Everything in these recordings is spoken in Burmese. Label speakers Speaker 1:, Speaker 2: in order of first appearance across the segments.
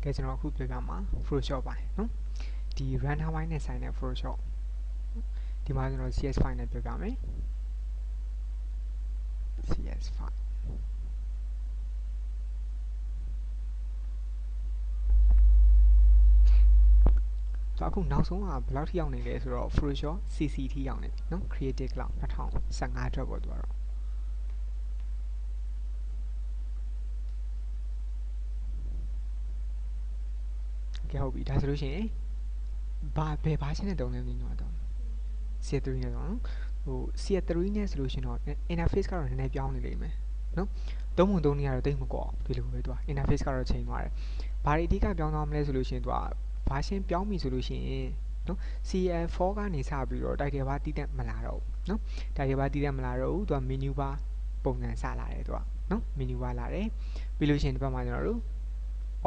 Speaker 1: ကဲကျွန်တော်အခုပြပြမှာ Photoshop ပိုင်းနော်ဒီ render ပိုင်းနဲ့ဆိုင်တဲ့ Photoshop ဒီမှာကျွန်တော် CS file နဲ့ပြပြမယ် CS file အခုနောက်ဆုံးကဘယ်လောက်ထိရောက်နေလဲဆိုတော့ Photoshop CC ထိရောက်နေပြီနော် Creative Cloud 2015အတွက်ပေါ့သူကတော့ကဲဟုတ်ပြီဒါဆိုလို့ရှိရင်ဘယ်ဘာရှင်းနဲ့တုံးလဲမသိတော့ CS3 နဲ့တော့ဟို CS3 နဲ့ဆိုလို့ရှိရင်တော့ interface ကတော့နည်းနည်းပြောင်းနေလိမ့်မယ်နော်သုံးပုံသုံးနည်းကတော့တိတ်မကွာဒီလိုပဲသူက interface ကတော့ချိန်သွားတယ်ဘာတွေအဓိကပြောင်းသွားမလဲဆိုလို့ရှိရင်သူကဘာရှင်းပြောင်းပြီဆိုလို့ရှိရင်နော် CL4 ကနေစပြီးတော့ title bar တည်တတ်မလာတော့ဘူးနော် title bar တည်တတ်မလာတော့ဘူးသူက menu bar ပုံစံစလာတယ်သူကနော် menu bar လာတယ်ပြီးလို့ရှိရင်ဒီဘက်မှာကျွန်တော်တို့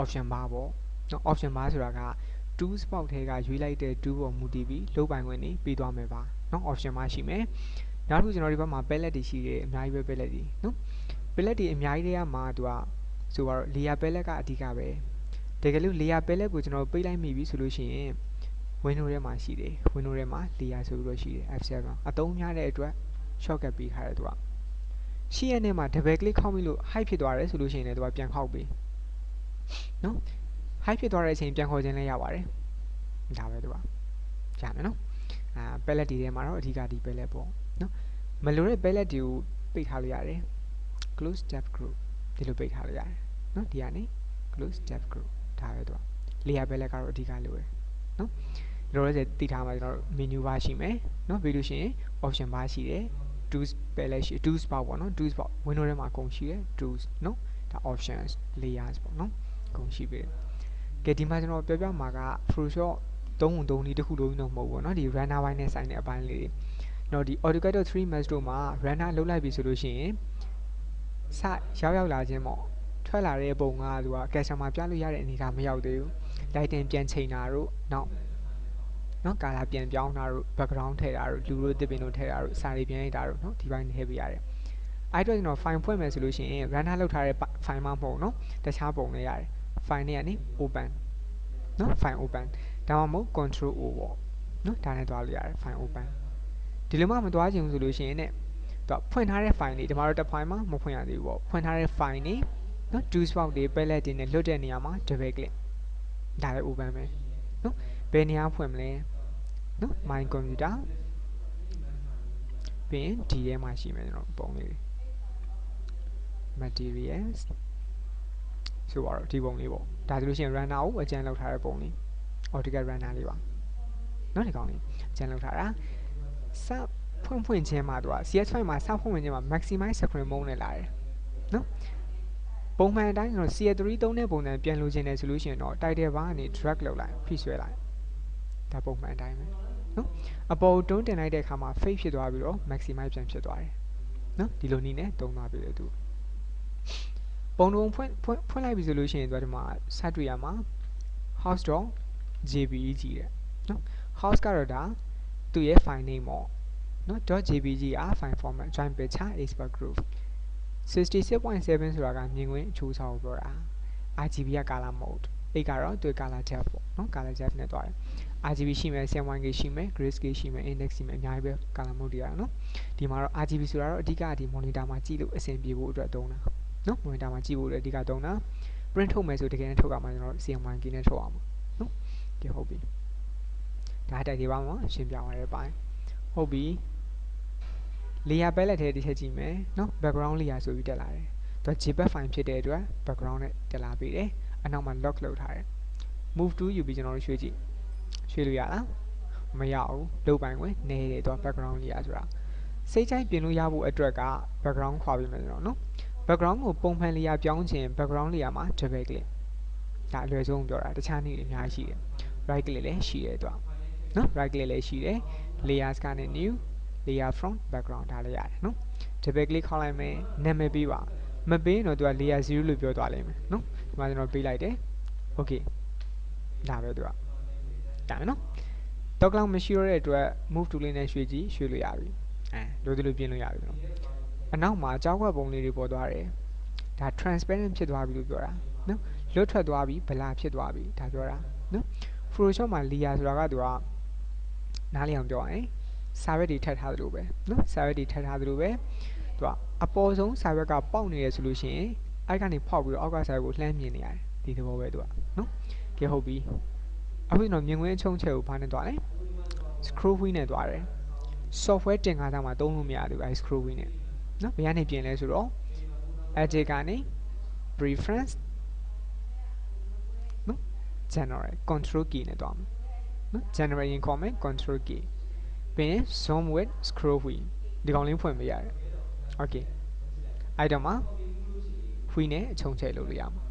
Speaker 1: option bar ပေါ့နော် option bar ဆိုတာက tools box ထဲကရွေးလိုက်တဲ့ tool ပေါ်မူတည်ပြီးလုပ်ပိုင်ခွင့်တွေပေးသွားမယ်ပါနော် option bar ရှိမယ်နောက်တစ်ခုကျွန်တော်ဒီဘက်မှာ palette တွေရှိတယ်အများကြီးပဲ palette တွေနော် palette တွေအများကြီးတွေကမှသူကဆိုတော့ layer palette ကအဓိကပဲတကယ်လို့ layer palette ကိုကျွန်တော်ပေးလိုက်မိပြီဆိုလို့ရှိရင် window ထဲမှာရှိတယ် window ထဲမှာ layer ဆိုပြီးတော့ရှိတယ် F7 အသုံးများတဲ့အတွက် shortcut ပေးထားတယ်သူကရှိရတဲ့မှာ double click ခောက်ပြီးလို့ hide ဖြစ်သွားတယ်ဆိုလို့ရှိရင်လည်းသူကပြန်ခောက်ပေးနော် hide ဖြစ်သွားတဲ့အချိန်ပြန်ခေါ်ခြင်းလည်းရပါတယ်ဒါပဲသူကရမယ်နော်palette တွေထဲမှာတော့အဓိကဒီ palette ပေါ့နော်မလိုတဲ့ palette တွေကိုပိတ်ထားလို့ရတယ် close tab group ဒီလိုပိတ်ထားလို့ရတယ်နော်ဒီကနေ close tab group ဒါပဲသူက layer palette ကတော့အဓိကလိုတယ်နော်လိုရတဲ့တိထားမှာကျွန်တော်တို့ menu bar ရှိမယ်နော်ပြီးလို့ရှိရင် option bar ရှိတယ် tools palette ရှိ tools bar ပေါ့နော် tools bar window ထဲမှာအကုန်ရှိတယ် tools နော်ဒါ options layers ပေါ့နော်အကုန်ရှိပြီကဲဒီမှာကျွန်တော်ပြောပြမှာက Photoshop သုံးပုံသုံးနည်းတစ်ခုလုံးတော့မဟုတ်ဘူးเนาะဒီ runner ဘိုင်းနဲ့ဆိုင်တဲ့အပိုင်းလေးတွေเนาะဒီ AutoCAD 3 Max တို့မှာ runner လုတ်လိုက်ပြီဆိုလို့ရှိရင်စရောက်လာခြင်းပေါ့ထွက်လာတဲ့ပုံကသူက customer ပြလို့ရတဲ့အနေအထားမရောက်သေးဘူး lighting ပြန်ချိန်တာတို့နောက်เนาะ color ပြန်ပြောင်းတာတို့ background ထည့်တာတို့လူတို့တစ်ပင်တို့ထည့်တာတို့စာတွေပြန်ရိုက်တာတို့เนาะဒီဘိုင်းထည့်ပေးရတယ်အဲ့တော့ကျွန်တော် file ဖွင့်မယ်ဆိုလို့ရှိရင် runner လုတ်ထားတဲ့ file မှမဟုတ်เนาะတခြားပုံလေးရတယ် file နဲ့ကနေ open เนาะ file open ဒါမှမဟုတ် control O ပေါ့เนาะဒါနဲ့တွားလို့ရတယ် file open ဒီလိုမှမတွားချင်ဘူးဆိုလို့ရှိရင်ねသူဖွင့်ထားတဲ့ file လေးဒီမှာတော့တစ် file မှာမဖွင့်ရသေးဘူးပေါ့ဖွင့်ထားတဲ့ file နေเนาะ tools box တွေ palette တွေနဲ့လွတ်တဲ့နေရာမှာ double click ဒါလည်း open ပဲเนาะဘယ်နေရာဖွင့်မလဲเนาะ my computer ပြီးရင်ဒီထဲမှာရှိမယ်ကျွန်တော်ပုံလေး materials ဆိုတော့ဒီပုံလေးပေါ့ဒါဆိုလို့ရှိရင် runner ကိုအကျန်းလောက်ထားတဲ့ပုံလေး AutoCAD runner လေးပါเนาะဒီကောင်လေးအကျန်းလောက်ထားတာစဖွင့်ချင်းမှာသူက CS5 မှာစဖွင့်ချင်းမှာ maximize screen mode နဲ့လာတယ်เนาะပုံမှန်အတိုင်းကျွန်တော် CS3 သုံးတဲ့ပုံစံပြန်လိုချင်တယ်ဆိုလို့ရှိရင်တော့ title bar ကနေ drag လုပ်လိုက်ဖိဆွဲလိုက်ဒါပုံမှန်အတိုင်းပဲเนาะအပေါ်တွန်းတင်လိုက်တဲ့အခါမှာ fade ဖြစ်သွားပြီးတော့ maximize ပြန်ဖြစ်သွားတယ်เนาะဒီလိုနည်းနဲ့သုံးသွားပြီလေသူပုံတုံဖွင့်လိုက်ပြီဆိုလို့ရှိရင်ဒီမှာစတွေ့ရမှာ house.jpg တဲ့နော် house ကတော့ဒါသူ့ရဲ့ file name ပေါ့နော် .jpg က file format join picture export group 66.7 ဆိုတာကမြင်ကွင်းအချိုးအစားကိုပြောတာ RGB က color mode 8ကတော့သူ့ color depth ပေါ့နော် color depth နဲ့တွားတယ် RGB ရှိမယ် 7.1K ရှိမယ် grayscale ရှိမယ် index ရှိမယ်အများကြီးပဲ color mode တွေရနော်ဒီမှာတော့ RGB ဆိုတာတော့အဓိကဒီ monitor မှာကြည့်လို့အဆင်ပြေဖို့အတွက်သုံးတာနော် monitor မှာကြည့်ဖို့အတွက်အဓိကသုံးတာ print ထုတ်မယ်ဆိုတကယ်နဲ့ထုတ်ရမှာကျွန်တော် CMYK နဲ့ထုတ်အောင်နော်ကဲဟုတ်ပြီဒါတိုက်ဒီပါမှာရှင်းပြသွားတဲ့ပိုင်းဟုတ်ပြီ layer palette ထဲတစ်ချက်ကြည့်မယ်နော် background layer ဆိုပြီးတက်လာတယ်သူက JPEG file ဖြစ်တဲ့အတွက် background နဲ့တက်လာပြီးတယ်အနောက်မှာ lock လုပ်ထားတယ် move to ယူပြီးကျွန်တော်တို့ရွှေ့ကြည့်ရွှေ့လို့ရလားမရဘူးလုပ်ပိုင်ခွင့်နေတယ်သူက background layer ဆိုတာစိတ်ချိုက်ပြင်လို့ရဖို့အတွက်က background ခွာပြီးမယ်ကျွန်တော်နော် background ကိုပုံမှန် layer ပြောင်းခြင်း background layer မှာ double click ဒါအလွယ်ဆုံးပြောတာတခြားနည်းတွေအများကြီးရှိတယ် right click လည်းရှိတယ်သူကနော် right click လည်းရှိတယ် layers ကနေ new layer from background ဒါလည်းရတယ်နော် double click ခေါက်လိုက်မယ်နာမည်ပေးပါမပေးရင်တော့သူက layer 0လို့ပြောသွားလိမ့်မယ်နော်ဒီမှာကျွန်တော်ပေးလိုက်တယ် okay ဒါပဲသူကဒါပဲနော်တော့ကလောက်မရှိတော့တဲ့အတွက် move to လေးနဲ့ရွှေ့ကြည့်ရွှေ့လို့ရပြီလိုသလိုပြင်လို့ရပြီနော်အနောက်မှာကြောက်ွက်ပုံလေးတွေပေါ်သွားတယ်ဒါ transparent ဖြစ်သွားပြီလို့ပြောတာနော် လွတ်ထွက်သွားပြီဗလာဖြစ်သွားပြီဒါပြောတာနော် Photoshop မှာ layer ဆိုတာကသူကနားလည်အောင်ပြောရရင်စာရွက်တွေထပ်ထားသလိုပဲနော်စာရွက်တွေထပ်ထားသလိုပဲသူကအပေါ်ဆုံးစာရွက်ကပေါက်နေရဆိုလို့ရှိရင်အဲ့ကနေဖောက်ပြီးတော့အောက်ကစာရွက်ကိုလှမ်းမြင်နေရတယ်ဒီသဘောပဲသူကနော်ကဲဟုတ်ပြီအခုကျွန်တော်မြင်ကွင်းအချုံးချက်ကိုဘာနဲ့သွားလဲ scroll wheel နဲ့သွားတယ် software တင်ကားသားမှာသုံးလို့မရဘူးအဲ့ scroll wheel နဲ့နော်ဘယ်ကနေပြင်လဲဆိုတော့ edit ကနေ preference နော် general control key နဲ့သွားမယ်နော် general ရင်ခေါ်မယ် control key ပြီးရင် zoom with scroll wheel ဒီကောင်လေးဖွင့်ပေးရတယ် okay အဲ့တော့မှ wheel နဲ့အချုံးချက်လုပ်လို့ရမှာ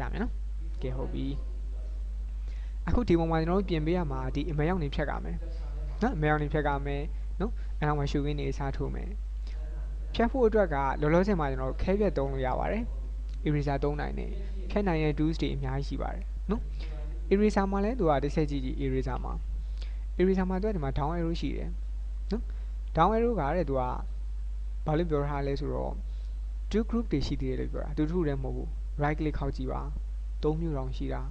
Speaker 1: ရမယ်နော်ကဲဟုတ်ပြီအခုဒီပုံမှာကျွန်တော်တို့ပြင်ပေးရမှာဒီအမဲရောင်နေဖြတ်ရမယ်နော်အမဲရောင်နေဖြတ်ရမယ်နော်အဲ့တော့မှရှုခင်းနေအစားထိုးမယ်ဖြတ်ဖို့အတွက်ကလောလောဆယ်မှာကျွန်တော်တို့ခဲပြတ်သုံးလို့ရပါတယ် eraser သုံးနိုင်တယ်ခဲနိုင်တဲ့ tools တွေအများကြီးရှိပါတယ်နော် eraser မှာလည်းသူကတစ်ချက်ကြည့်ကြည့် eraser မှာသူကဒီမှာ down arrow ရှိတယ်နော် down arrow ကတဲ့သူကဘာလို့ပြောထားလဲဆိုတော့ two group တွေရှိသေးတယ်လို့ပြောတာတူတူလည်းမဟုတ်ဘူး right click ခောက်ကြည့်ပါ၃မျိုးတောင်ရှိတာ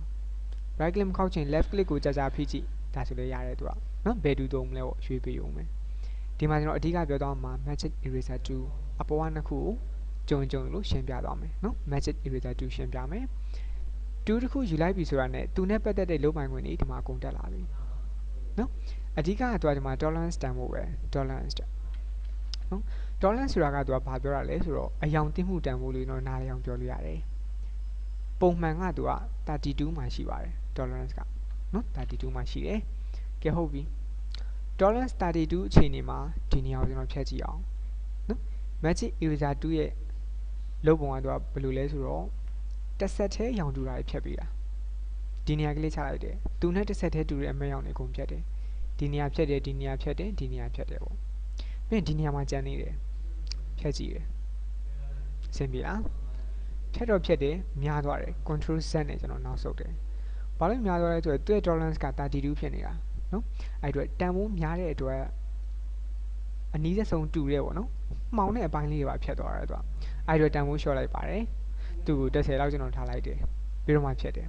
Speaker 1: right click မခောက်ချင် left click ကိုကြာကြာဖိကြည့်ဒါဆိုလည်းရတယ်သူကနော်ဘယ်တူသုံးမလဲပေါ့ရွေးပေးအောင်မယ်ဒီမှာကျွန်တော်အဓိကပြောသွားမှာ magic eraser tool အပေါ်ကနှစ်ခုကိုကြုံလို့ရှင်းပြသွားမယ်နော် magic eraser tool ရှင်းပြမယ် tool တစ်ခုယူလိုက်ပြီဆိုတာနဲ့သူနဲ့ပတ်သက်တဲ့လုပ်ပိုင်ခွင့်တွေဒီမှာအကုန်တက်လာပြီနော်အဓိကကသူကဒီမှာ tolerance တန်ဖို့ပဲ tolerance နော် tolerance ဆိုတာကသူကဘာပြောတာလဲဆိုတော့အယောင်သိမှုတန်ဖို့လို့တော့နားလည်အောင်ပြောလို့ရတယ်ပုံမှန်ကသူက32မှာရှိပါတယ် tolerance ကနော်32မှာရှိတယ်ကဲဟုတ်ပြီ tolerance 32အချိန်နေမှာဒီနေရာကိုကျွန်တော်ဖြတ်ကြည့်အောင်နော် magic eraser 2ရဲ့လုပ်ပုံကသူကဘယ်လိုလဲဆိုတော့တစ်ဆက်တည်းရောင်တူတာဖြတ်ပေးတာဒီနေရာကလေးချလိုက်တယ်သူနဲ့တစ်ဆက်တည်းတူတဲ့အမဲရောင်တွေအကုန်ဖြတ်တယ်ဒီနေရာဖြတ်တယ်ဒီနေရာဖြတ်တယ်ဒီနေရာဖြတ်တယ်ပေါ့ပြီးရင်ဒီနေရာမှာကျန်နေတယ်ဖြတ်ကြည့်တယ်အဆင်ပြေလားဖြတ်တော့ဖြတ်တယ်များသွားတယ် control z နဲ့ကျွန်တော်နောက်ဆုတ်တယ်ဘာလို့များသွားလဲဆိုတော့သူ့ရဲ့ tolerance က32ဖြစ်နေတာနော်အဲ့အတွက်တန်ဖိုးများတဲ့အတွက်အနည်းဆုံးတူတယ်ပေါ့နော်မှောင်တဲ့အပိုင်းလေးတွေပါဖြတ်သွားတယ်သူကအဲ့အတွက်တန်ဖိုးလျှော့လိုက်ပါတယ်သူ့ကို30လောက်ကျွန်တော်ထားလိုက်တယ်ပြီးတော့မှဖြတ်တယ်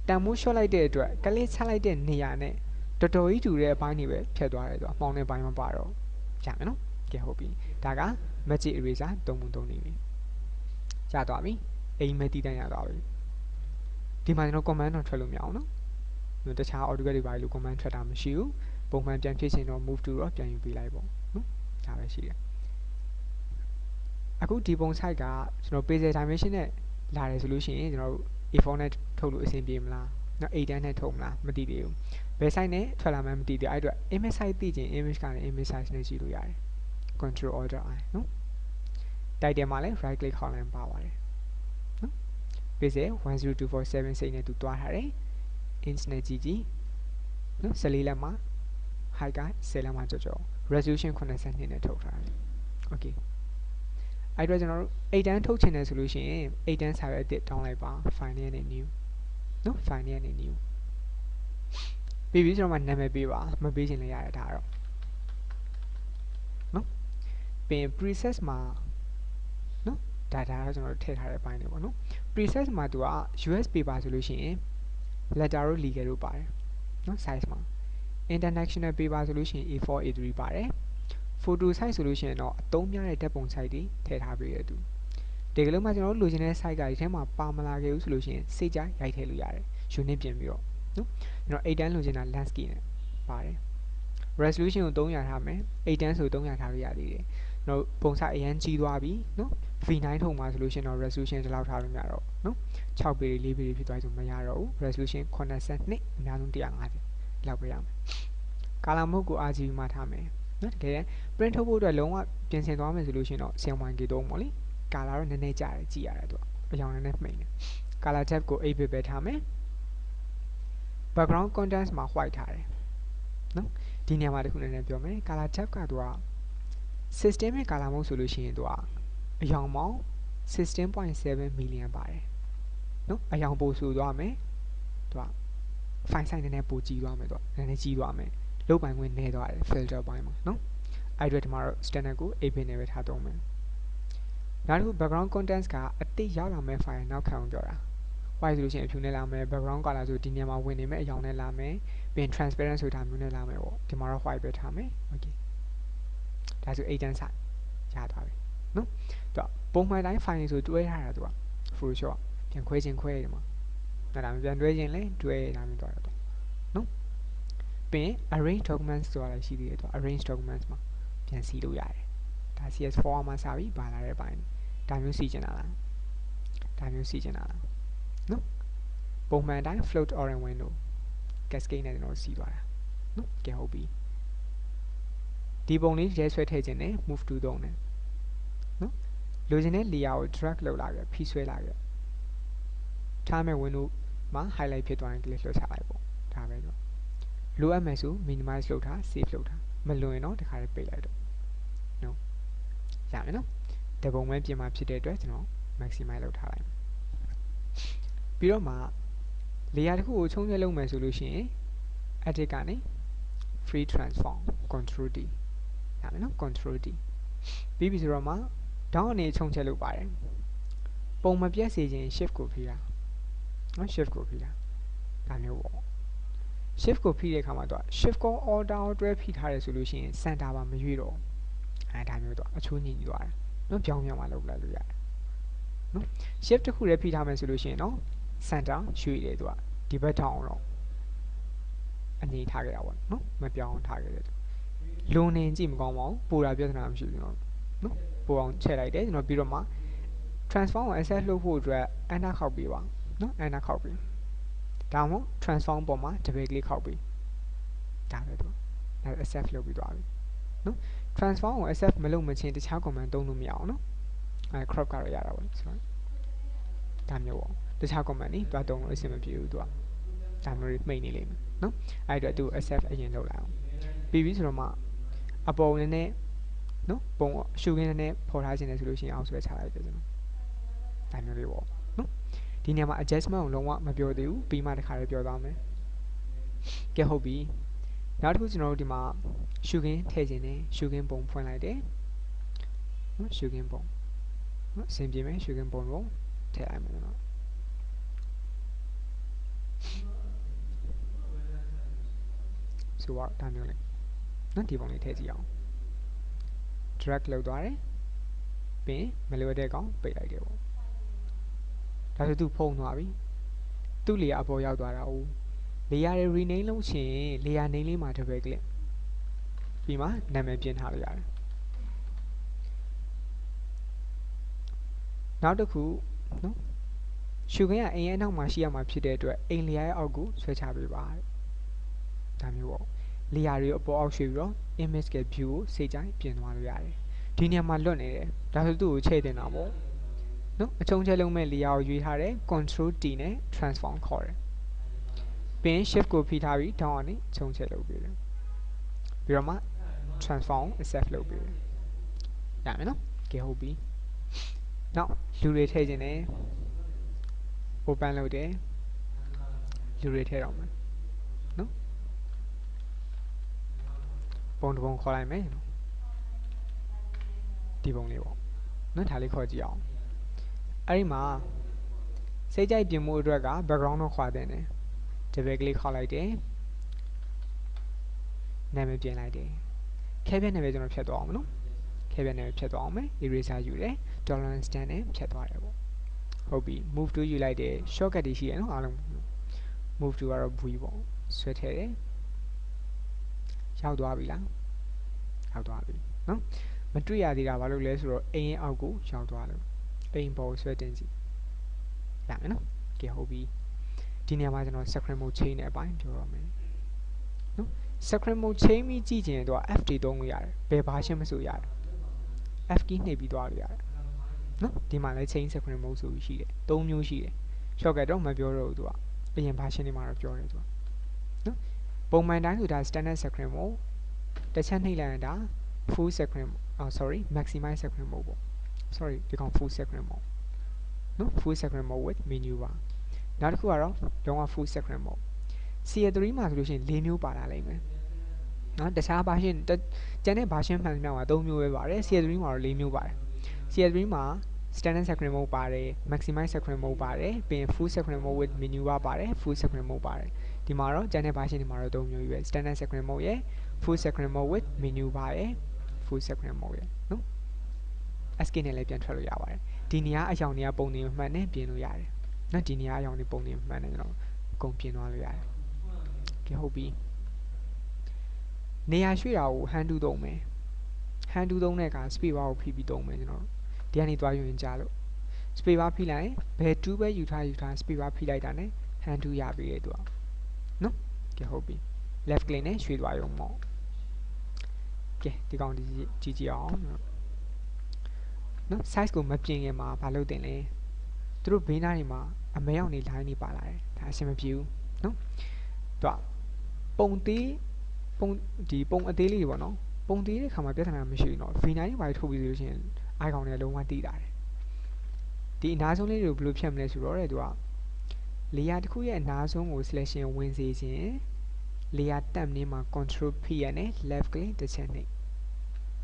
Speaker 1: တန်ဖိုးလျှော့လိုက်တဲ့အတွက်ကလေးချလိုက်တဲ့နေရာနဲ့တော်တော်ကြီးတူတဲ့အပိုင်းတွေပဲဖြတ်သွားတယ်သူကမှောင်တဲ့ပိုင်းမပါတော့ရမယ်နော်ကဲဟုတ်ပြီဒါက magic eraser 3.3နေပြီရသွားပြီအိမ်မဲတီးတန်းရသွားပြီဒီမှာကျွန်တော် command တော့ထွက်လို့မရအောင်နော်တခြား AutoCAD တွေပါလို့ command ထွက်တာမရှိဘူးပုံမှန်ပြန်ဖြည့်ချင်တော့ move to တော့ပြန်ယူပေးလိုက်ပေါ့နော်ဒါပဲရှိတယ်အခုဒီပုံ site ကကျွန်တော် pixel dimension နဲ့လာတယ်ဆိုလို့ရှိရင်ကျွန်တော်တို့ A4 နဲ့ထုတ်လို့အဆင်ပြေမလားနော် A10 နဲ့ထုတ်မလားမသိသေးဘူးဘယ် site နဲ့ထွက်လာမှန်းမသိသေးအဲ့အတွက် image size သိချင် image ကနေ image size နဲ့ကြည့်လို့ရတယ် control order I နော် title မှာလည်း right click ခေါက်လိုက်ပါပါတယ်နော် pixel 10247 နဲ့သူတွားထားတယ် inch နဲ့ကြည့်နော်14လက်မှာ height က10လက်မှာကြော resolution 82နဲ့ထုတ်ထားတယ် okay အဲ့တော့ကျွန်တော်တို့8တန်းထုတ်ချင်တယ်ဆိုလို့ရှိရင်8တန်းစာရွက်အသစ်တောင်းလိုက်ပါ file နဲ့ new နော် file နဲ့ new ပြီးပြီကျွန်တော်မှနာမည်ပေးပါမပေးချင်လည်းရတယ်ဒါတော့နော်ပြီးရင် preset မှာနော်ဒါတော့ကျွန်တော်တို့ထည့်ထားတဲ့အပိုင်းတွေပေါ့နော် preset မှာသူက US paper ဆိုလို့ရှိရင် letter တို့ legal တို့ပါတယ်နော် size မှာ international paper ဆိုလို့ရှိရင် A4 A3 ပါတယ် photo size ဆိုလို့ရှိရင်တော့အသုံးများတဲ့ဓာတ်ပုံ size တွေထည့်ထားပေးရတယ်သူဒီကလေးမှာကျွန်တော်တို့လိုချင်တဲ့ size ကဒီထဲမှာပါမလာခဲ့ဘူးဆိုလို့ရှိရင်စိတ်ကြရိုက်ထည့်လို့ရတယ် unit ပြင်ပြီးတော့နော်ကျွန်တော်8တန်းလိုချင်တာ landscape နဲ့ပါတယ် resolution ကို300ထားမယ်8တန်းဆို300ထားလို့ရသေးတယ်ကျွန်တော်ပုံစံအရန်ကြီးသွားပြီနော် V9 ထုံမှာဆိုလို့ရှိရင်တော့ resolution ဒီလောက်ထားလို့မရတော့နော်6ပေ4ပေဖြစ်သွားဆိုမရတော့ဘူး resolution 82အများဆုံး150လောက်ပဲရမယ် color mode ကို RGB မှာထားမယ်နော်တကယ် print ထုတ်ဖို့အတွက်လုံးဝပြင်ဆင်သွားမယ်ဆိုလို့ရှိရင်တော့ CMYK သုံးပေါ့လေ color တော့နည်းနည်းကြတယ်ကြည့်ရတယ်သူကအရောင်နည်းနည်းမှိန်တယ် color tab ကို 8 bit ပဲထားမယ် background contents မှာ white ထားတယ်နော်ဒီနေရာမှာတခုနည်းနည်းပြောမယ် color tab ကသူက systemic color mode ဆိုလို့ရှိရင်သူကအရောင်ပေါင်း 16.7 million ပါတယ်နော်အရောင်ပိုဆိုသွားမယ်သူက file size နည်းနည်းပိုကြီးသွားမယ်သူကနည်းနည်းကြီးသွားမယ်လုတ်ပိုင်ခွင့်နည်းသွားတယ် filter ပိုင်းမှာနော်အဲ့အတွက်ဒီမှာတော့ standard ကို 8 bit နဲ့ပဲထားသုံးမယ်နောက်တစ်ခု background contents ကအတိတ်ရောက်လာမဲ့ file နောက်ခံအောင်ပြောတာ white ဆိုလို့ရှိရင်အဖြူနဲ့လာမယ် background color ဆိုဒီနေရာမှာဝင်နေမယ်အရောင်နဲ့လာမယ်ပြီးရင် transparent ဆိုတာမျိုးနဲ့လာမယ်ပေါ့ဒီမှာတော့ white ပဲထားမယ် okay ဒါဆို 8 တန်းစရသွားပြီနော်သူကပုံမှန်တိုင်း file ဆိုတွဲထားတာသူက Photoshop ပြန်ခွဲခြင်းခွဲတယ်မှာဒါမှပြန်တွဲခြင်းလဲတွဲဒါမျိုးတော့တော့နော်ပြီးရင် arrange documents ဆိုတာလည်းရှိသေးတယ်သူ arrange documents မှာပြန်စီလို့ရတယ်ဒါ CS4 မှာစပြီးပါလာတဲ့ပိုင်းဒါမျိုးစီချင်တာလားဒါမျိုးစီချင်တာလားနော်ပုံမှန်တိုင်း float or window cascade နဲ့ကျွန်တော်စီသွားတာနော်ကဲဟုတ်ပြီဒီပုံလေးရဲဆွဲထည့်ခြင်းနဲ့ move to သုံးတယ်နော်လိုချင်တဲ့ layer ကို drag လုပ်လာခဲ့ဖိဆွဲလာခဲ့ထားမဲ့ window မှာ highlight ဖြစ်သွားရင် click လုပ်ချလိုက်ပေါ့ဒါပဲတော့လိုအပ်မယ်ဆို minimize လုပ်ထား save လုပ်ထားမလွန်ရင်တော့တခါလေးပိတ်လိုက်တော့နော်ရမယ်နော်တပုံပဲပြင်မှာဖြစ်တဲ့အတွက်ကျွန်တော် maximize လုပ်ထားလိုက်ပြီးတော့မှ layer တစ်ခုကိုချုံးချက်လုပ်မယ်ဆိုလို့ရှိရင် edit ကနေ free transform control D ရမယ်နော် control D ပြီးပြီဆိုတော့မှ down အနေချုံးချက်လုပ်ပါတယ်ပုံမပြတ်စေခြင်း shift ကိုဖိတာနော် shift ကိုဖိတာဒါမျိုးပေါ့ shift ကိုဖိတဲ့အခါမှာတော့ shift ကို order တွဲဖိထားတယ်ဆိုလို့ရှိရင် center ပါမရွေ့တော့ဒါမျိုးတော့အချိုးညင်ညသွားတယ်နော်ပြောင်းပြောင်းမှလုပ်လိုက်လို့ရတယ်နော် shift တစ်ခုလည်းဖိထားမယ်ဆိုလို့ရှိရင်နော် center ရွှေ့တယ်သူကဒီဘက်ထောင်တော့အနေထားခဲ့တာပေါ့နော်မပြောင်းထားခဲ့တယ်လွန်နေကြည့်မကောင်းပါဘူးပိုတာပြဿနာမရှိဘူးကျွန်တော်နော်ပိုအောင်ချက်လိုက်တယ်ကျွန်တော်ပြီးတော့မှ transform ကို access လုပ်ဖို့အတွက် enter ခောက်ပေးပါနော် enter ခောက်ပေးဒါမှမဟုတ် transform ပေါ်မှာ double click ခောက်ပေးဒါပဲတော့ဒါ access လုပ်ပြီးသွားပြီနော် transform ကို access မလုပ်မချင်းတခြား command သုံးလို့မရအောင်နော်crop ကတော့ရတာပေါ့ဆိုတော့ဒါမျိုးပေါ့တခြား command တွေတွားသုံးလို့အဆင်မပြေဘူးသူကဒါမျိုးတွေမှိတ်နေလိမ့်မယ်နော်အဲ့အတွက်သူ access အရင်လုပ်လိုက်အောင်ပြီးပြီဆိုတော့မှအပေါ်နည်းနည်းနော်ပုံရှုခင်းနည်းနည်းဖော်ထားခြင်းနဲ့ဆိုလို့ရှိရင်အောက်ဆွဲချလိုက်တယ်ကျွန်တော်ဒါမျိုးလေးပေါ့နော်ဒီနေရာမှာ adjustment ကိုလုံးဝမပြောသေးဘူးပြီးမှတစ်ခါလေးပြောသွားမယ်ကဲဟုတ်ပြီနောက်တစ်ခုကျွန်တော်တို့ဒီမှာရှုခင်းထည့်ခြင်းနဲ့ရှုခင်းပုံဖွင့်လိုက်တယ်နော်ရှုခင်းပုံနော်အဆင်ပြေမယ်ရှုခင်းပုံကိုထည့်လိုက်မယ်ကျွန်တော်ဆိုတော့ဒါမျိုးလေးနော်ဒီပုံလေးထည့်ကြည့်အောင် drag လုပ်သွားတယ်ပြီးမလိုတဲ့ကောင်ပိတ်လိုက်တယ်ပေါ့ဒါဆိုသူဖုံးသွားပြီသူ့ layer အပေါ်ရောက်သွားတာဟုတ် layer တွေ rename လုပ်ချင် layer name လေးမှာ double click ပြီးမှနာမည်ပြင်ထားလို့ရတယ်နောက်တစ်ခုနော်ရှုခင်းကအိမ်ရဲ့နောက်မှာရှိရမှာဖြစ်တဲ့အတွက်အိမ် layer ရဲ့အောက်ကိုဆွဲချပေးပါဒါမျိုးပေါ့ layer တွေအပေါ်အောက်ရွှေ့ပြီးတော့ image က view ကိုစိတ်ကြိုက်ပြင်သွားလို့ရတယ်ဒီနေရာမှာလွတ်နေတယ်ဒါဆိုသူ့ကိုချိန်တင်တာပေါ့နော်အချုံချက်လုံးမဲ့ layer ကိုရွေးထားတယ် control D နဲ့ transform ခေါ်တယ်ပြီးရင် shift ကိုဖိထားပြီး down ကနေချုံချက်လုပ်ပေးတယ်ပြီးတော့မှ transform accept လုပ်ပေးတယ်ရမယ်နော်ကဲဟုတ်ပြီနောက်လူတွေထည့်ခြင်းနဲ့ open လုပ်တယ်လူတွေထည့်တော့မယ်နော်ပုံတစ်ပုံခေါ်လိုက်မယ်ဒီပုံလေးပေါ့နော်ဒါလေးခေါ်ကြည့်အောင်အဲ့ဒီမှာစိတ်ကြိုက်ပြင်မှုအတွက်က background တော့ခွာတင်တယ် double click ခေါက်လိုက်တယ်နာမည်ပြင်လိုက်တယ်ခဲပြက်နာမည်ကျွန်တော်ဖြတ်သွားအောင်မနော်ခဲပြက်နာမည်ဖြတ်သွားအောင်မယ် eraser ယူတယ် tolerance stand နဲ့ဖြတ်သွားတယ်ပေါ့ဟုတ်ပြီ move to ယူလိုက်တယ် shortcut တွေရှိရနော်အားလုံး move to ကတော့ V ပေါ့ဆွဲထည့်တယ်ရောက်သွားပြီလားရောက်သွားပြီနော်မတွေ့ရသေးတာဘာလို့လဲဆိုတော့အိမ်ရဲ့အောက်ကိုရောက်သွားလို့အိမ်ပေါ်ဆွဲတင်ကြည့်ရမယ်နော်ကဲဟုတ်ပြီဒီနေရာမှာကျွန်တော် screen mode chain တဲ့အပိုင်းပြောရမယ်နော် screen mode chain ပြီးကြည့်ချင်တော့ F တွေသုံးလို့ရတယ်ဘယ် version မဆိုရတယ် F key နှိပ်ပြီးသွားလို့ရတယ်နော်ဒီမှာလည်း chain screen mode ဆိုပြီးရှိတယ်၃မျိုးရှိတယ် shortcut တော့မပြောတော့ဘူးသူကအရင် version တွေမှာတော့ပြောတယ်သူကနော်ပုံမှန်တိုင်းဆိုတာ standard screen mode တစ်ချက်နှိပ်လိုက်ရင်ဒါ full screen sorry maximize screen mode ပေါ့ sorry ဒီကောင် full screen mode နော် full screen mode with menu bar နောက်တစ်ခုကတော့လုံးဝ full screen mode CS3 မှာဆိုလို့ရှိရင်၄မျိုးပါလာလိမ့်မယ်နော်တခြား version ကျန်တဲ့ version မှန်သမျှမှာ၃မျိုးပဲပါတယ် CS3 မှာတော့၄မျိုးပါတယ် CS3 မှာ standard second mode ပါတယ် maximize second mode ပါတယ်ပြီးရင် full second mode with menu bar ပါတယ် full second mode ပါတယ်ဒီမှာတော့ကျန်တဲ့ version တွေမှာတော့၃မျိုးကြီးပဲ standard second mode ရဲ့ full second mode with menu bar ရဲ့ full second mode ရဲ့နော် SK နဲ့လည်းပြန်ထွက်လို့ရပါတယ်ဒီနေရာအကြောင်းတွေကပုံနေမှန်နဲ့ပြင်လို့ရတယ်နော်ဒီနေရာအကြောင်းတွေပုံနေမှန်နဲ့ကျွန်တော်အကုန်ပြင်သွားလို့ရတယ်ကဲဟုတ်ပြီနေရာရွှေ့တာကို hand to သုံးမယ် hand to သုံးတဲ့အခါ space bar ကိုဖိပြီးသုံးမယ်ကျွန်တော်ဒီကနေသွားယူရင်ကြားလို့ space bar ဖိလိုက်ရင်ဘယ် 2 ပဲယူထား space bar ဖိလိုက်တာနဲ့ hand to ရပြီလေသူကနော်ကဲဟုတ်ပြီ left click နဲ့ရွှေ့သွားရုံပေါ့ကဲဒီကောင်ကြည့်အောင်နော် size ကိုမပြင်ခင်မှာမလုပ်တင်လဲသူတို့ဘေးနားတွေမှာအမဲအောင်နေ line တွေပါလာတယ်ဒါအဆင်မပြေဘူးနော်သူကပုံအသေးလေးတွေပေါ့နော်ပုံသေးတဲ့ခါမှာပြဿနာမရှိဘူးเนาะ V9 တွေဘာထုတ်ပြီးဆိုလို့ရှိရင် icon တွေလုံးဝတည်တာတယ်ဒီအနားဆုံးလေးတွေကိုဘယ်လိုဖြတ်မလဲဆိုတော့သူက layer တစ်ခုရဲ့အနားဆုံးကို selection ဝင်စေခြင်း layer tab နည်းမှာ control P နဲ့ left click တစ်ချက်နှိပ်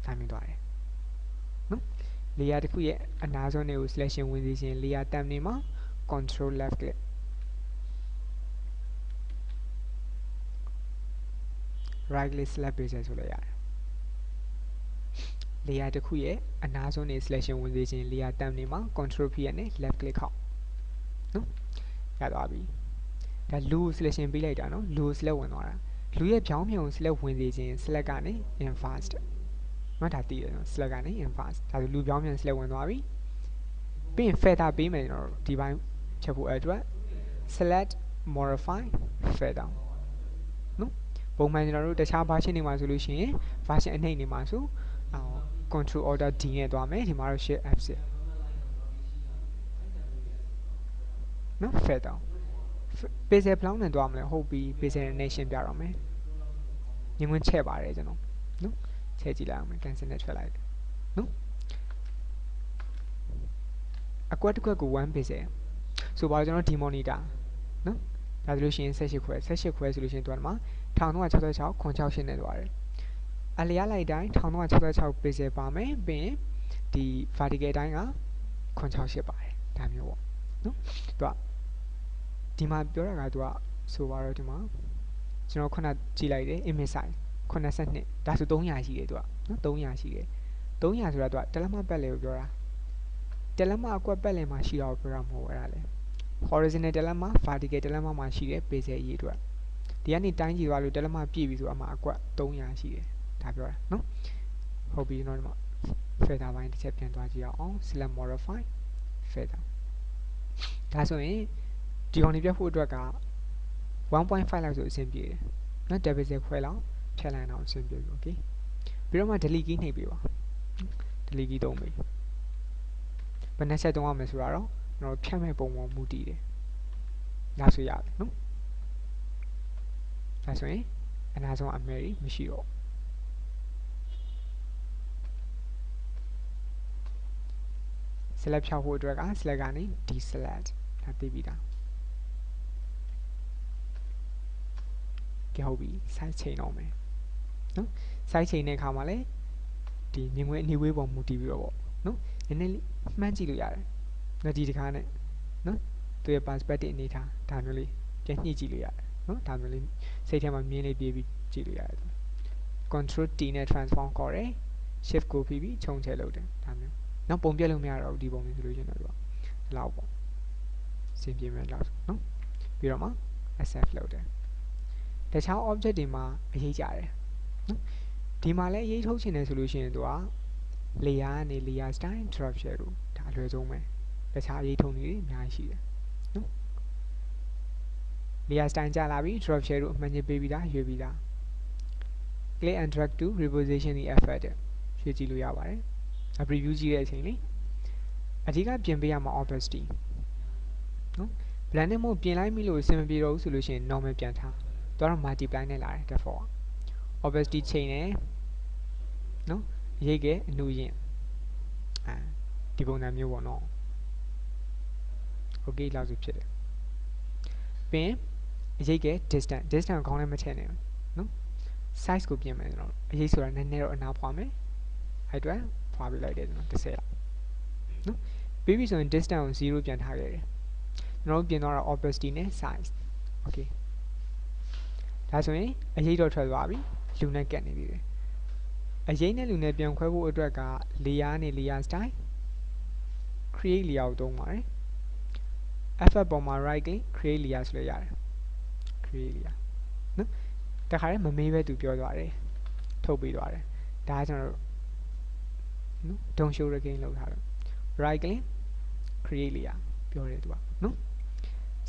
Speaker 1: ဒါမျိုးသွားတယ်နော် layer တစ်ခုရဲ့အနားဆုံးတွေကို selection ဝင်စေခြင်း layer tab နည်းမှာ control left click right click select ပေးချက်ဆိုလို့ရတယ် layer တစ်ခုရဲ့အနားဆုံးနေ selection ဝင်စေခြင်း layer tab နေမှာ control P နဲ့ left click ခေါက်နော်ရသွားပြီဒါလူ selection ပေးလိုက်တာနော်လူ select ဝင်သွားတာလူရဲ့ဖြောင်းဖြုံ select ဝင်စေခြင်း select ကနေ invert နော်ဒါတည်တယ်နော် select ကနေ invert ဒါဆိုလူဖြောင်းဖြုံ select ဝင်သွားပြီပြီးရင် feather ပေးမယ်ကျွန်တော်ဒီပိုင်းချက်ဖို့အတွက် select modify feather နော်ပုံမှန်ကျွန်တော်တို့တခြား version တွေမှာဆိုလို့ရှိရင် version အနှိမ့်တွေမှာဆိုcontrol order D နဲ့သွားမယ်ဒီမှာတော့ shift F6နော် feather bezel ဘယ်လောက်နဲ့သွားမလဲဟုတ်ပြီ bezel နဲ့ရှင်းပြတော့မယ်ညင်ဝင်ချက်ပါတယ်ကျွန်တော်နော်ချက်ကြည့်လိုက်အောင်မယ် cancel နဲ့ထွက်လိုက်နော်အကွက်တစ်ခွက်ကို1 bezel ဆိုပါတော့ကျွန်တော်ဒီ monitor နော်ဒါဆိုလို့ရှိရင်18ခွဲဆိုလို့ရှိရင်သူကမှာ1366 968နဲ့သွားတယ်အလျားလိုက်တိုင်း1366 pixel ပါမယ်ပြီးရင်ဒီ vertical တိုင်းက968ပါတယ်ဒါမျိုးပေါ့နော်သူကဒီမှာပြောတာကသူကဆိုပါတော့ဒီမှာကျွန်တော်ခုနကြည့်လိုက်တယ် image size 82ဒါဆို300ရှိတယ်သူကနော်300ရှိတယ်300ဆိုတာသူကတလက်မပတ်လေကိုပြောတာတလက်မအကွက်ပတ်လေမှာရှိတာကိုပြောတာမဟုတ်ဘူးအဲ့ဒါလေ horizontal တလက်မ vertical တလက်မမှာရှိတဲ့ pixel အရေးအတွက်ဒီကနေတိုင်းကြည့်သွားလို့တလက်မပြည့်ပြီဆိုအမှအကွက်300ရှိတယ်ဒါပြောတာနော်ဟုတ်ပြီကျွန်တော်ဒီမှာ feather ဘိုင်းတစ်ချက်ပြန်သွားကြည့်အောင် select modify feather ဒါဆိုရင်ဒီကောင်လေးပြဖို့အတွက်က 1.5 လောက်ဆိုအဆင်ပြေတယ်နော် double z ခွဲလောက်ဖြတ်လိုက်အောင်အဆင်ပြေပြီ okay ပြီးတော့မှ delete key နှိပ်ပေးပါ delete key သုံးပြီဘယ်နှချက်သုံးရမလဲဆိုတော့ကျွန်တော်ဖြတ်မဲ့ပုံပေါ်မူတည်တယ်ဒါဆိုရတယ်နော်ဒါဆိုရင်အနာဆုံးအမယ်ကြီးမရှိတော့select ဖြောက်ဖို့အတွက်က select ကနေ deselect ဒါသိပြီလားကဲဟုတ်ပြီ size ချိန်တော့မယ်နော် size ချိန်တဲ့အခါမှာလည်းဒီမြင်ကွင်းအနီဝေးပေါ်မူတည်ပြီးတော့ပေါ့နော်နည်းနည်းလေးမှန်းကြည့်လို့ရတယ်နော်ဒီတစ်ခါနဲ့နော်သူရဲ့ perspective အနေထားဒါမျိုးလေးပြန်ညှိကြည့်လို့ရတယ်နော်ဒါမျိုးလေးစိတ်ထဲမှာမြင်လေးပြေးပြီးကြည့်လို့ရတယ် control T နဲ့ transform ခေါ်တယ် shift ကိုပြီးခြုံချဲလုပ်တယ်ဒါမျိုးနောက်ပုံပြက်လို့မရတော့ဘူးဒီပုံလေးဆိုလို့ရှင်တော့ဒီလောက်ပေါ့စင်ပြေမယ်လောက်နော်ပြီးတော့မှ accept လုပ်တယ်တခြား object တွေမှာအရေးကြတယ်နော်ဒီမှာလည်းအရေးထုတ်ချင်တယ်ဆိုလို့ရှိရင်သူက layer ကနေ layer style drop shadow ဒါအလွယ်ဆုံးပဲတခြားအရေးထုတ်နေတွေအများကြီးရှိတယ်နော် layer style ကြာလာပြီ drop shadow အမှန်ကြီးပေးပြီးသားရွေးပြီးသား click and drag to reposition the effect ရွှေ့ကြည့်လို့ရပါတယ်preview ကြည့်တဲ့အချိန်လေးအဓိကပြင်ပေးရမှာ opacity နော် blending mode ပြင်လိုက်ပြီလို့အဆင်မပြေတော့ဘူးဆိုလို့ရှိရင် normal ပြန်ထားတော့ multiply နဲ့လာတယ် default opacity ချိန်တယ်နော်ရိတ်ကအနူရင်ဒီပုံစံမျိုးပေါ့နော် okay လောက်ဆိုဖြစ်တယ်ပြီးရင်ရိတ်က distance ခေါင်းလည်းမထည့်နဲ့နော် size ကိုပြင်မယ်ကျွန်တော်အရေးဆိုတာနည်းနည်းတော့အနားဖွာမယ်အဲ့အတွက်ဖွာပြလိုက်တယ်ကျွန်တော်30လောက်နော် ပြီးပြီဆိုရင် distance ကို0ပြန်ထားခဲ့တယ်ကျွန်တော်တို့ပြင်သွားတာ opacity နဲ့ size okay ဒါဆိုရင်အရေးတော့ထွက်သွားပြီလူနဲ့ကတ်နေပြီအရေးနဲ့လူနဲ့ပြန်ခွဲဖို့အတွက်က layer နဲ့ layer style create layer ကိုသုံးပါတယ် effect ပေါ်မှာ right click create layer ဆိုလို့ရတယ် create layer နော်တခါတည်းမမေးပဲသူပြောသွားတယ်ထုတ်ပေးသွားတယ်ဒါကကျွန်တော်တို့နော် don't show again လောက်ထားတော့ right click create layer ပြောတယ်သူကနော်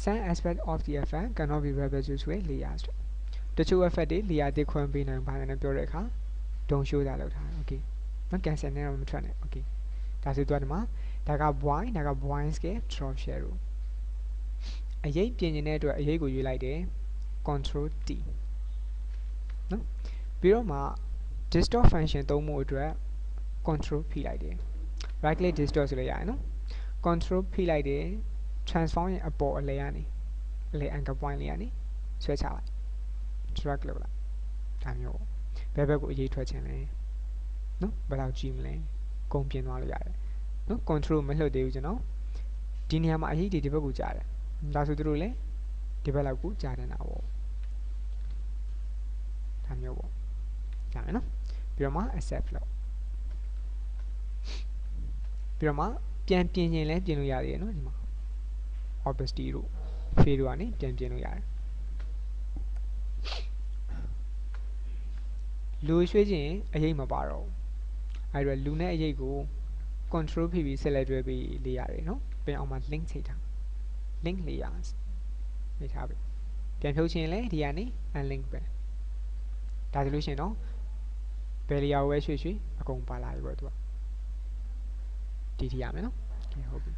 Speaker 1: some aspect of the effect cannot be reproduced with layers တချို့ effect တွေ layer တစ်ခွဲပေးနိုင်ပါတယ်နဲ့ပြောတဲ့အခါ don't show တာလောက်ထားတယ် okay နော် cancel နဲ့တော့မထွက်နဲ့ okay ဒါဆိုတော့ဒီမှာဒါက blind ဒါက blind scale drop shadow အရေးပြင်နေတဲ့အတွက်အရေးကိုရွေးလိုက်တယ် control T နော်ပြီးတော့မှ distort function သုံးဖို့အတွက် control ဖိလိုက်တယ် right click distort ဆိုလို့ရတယ်နော် control ဖိလိုက်တယ် transform ရဲ့အပေါ်အလဲကနေအလဲ anchor point လေးကနေဆွဲချလိုက် drag လုပ်လိုက်ဒါမျိုးဘယ်ဘက်ကိုအရေးထွက်ခြင်းလဲနော်ဘယ်လောက်ကြည့်မလဲကုန်ပြင်သွားလို့ရတယ်နော် control မလှုပ်သေးဘူးကျွန်တော်ဒီနေရာမှာအရေးဒီဘက်ကိုကြားတယ်ဒါဆိုသူတို့လည်းဒီဘက်လောက်ကိုကြားတယ်နာပေါ့ဒါမျိုးပေါ့ဒါမယ်နော်ပြီးတော့မှ accept လုပ်ပြီးတော့မှပြန်ပြင်ရင်လည်းပြင်လို့ရသေးတယ်နော်ဒီမှာ opacity တို့ fade တို့ကနေပြန်ပြင်လို့ရတယ်လူရွှေ့ခြင်းအရေးမပါတော့ဘူးအဲ့တော့လူနဲ့အရေးကို control ဖိပြီးဆက်လက်တွဲပြီးလေရတယ်နော်ပြန်အောင်မှာ link ချိန်ထား link layers နေထားပြီပြန်ဖြုတ်ခြင်းလည်းဒီကနေ unlink ပဲဒါဆိုလို့ရှိရင်တော့ဘယ် layer ကိုပဲရွှေ့အကုန်ပါလာပြီပေါ့သူကဒီထိရမယ်နော်ကဲဟုတ်ပြီ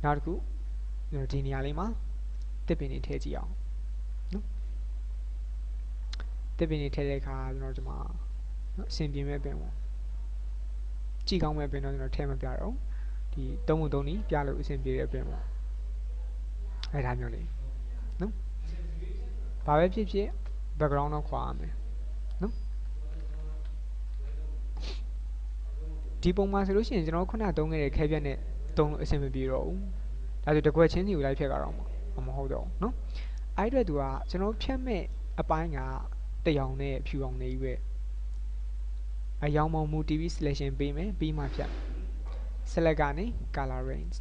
Speaker 1: နောက်တစ်ခုဒီနေရာလေးမှာတစ်ပင်တွေထည့်ကြည့်အောင်နော်တစ်ပင်တွေထည့်တဲ့အခါကျွန်တော်ဒီမှာနော်အဆင်ပြေမဲ့ပင်ပေါ့ကြည့်ကောင်းမဲ့ပင်တော့ကျွန်တော်ထည့်မပြတော့ဒီ3ခု3နီးပြလို့အဆင်ပြေတဲ့ပင်ပေါ့အဲ့ဒါမျိုးလေးနော်ဘာပဲဖြစ်ဖြစ် background တော့ခွာရမယ်နော်ဒီပုံမှာဆိုလို့ရှိရင်ကျွန်တော်ခုနသုံးခဲ့တဲ့ခဲပြက်နဲ့သုံးလို့အဆင်မပြေတော့ဘူးဒါဆိုတကွက်ချင်းစီကိုလိုက်ဖြတ်ကြတော့မဟုတ်တော့ဘူးနော်အဲ့အတွက်သူကကျွန်တော်ဖြတ်မဲ့အပိုင်းကတရောင်နဲ့ဖြူအောင်နေပြီပဲအယောင်မောင်မူ TV selection ပေးမယ်ပြီးမှဖြတ် select ကနေ color range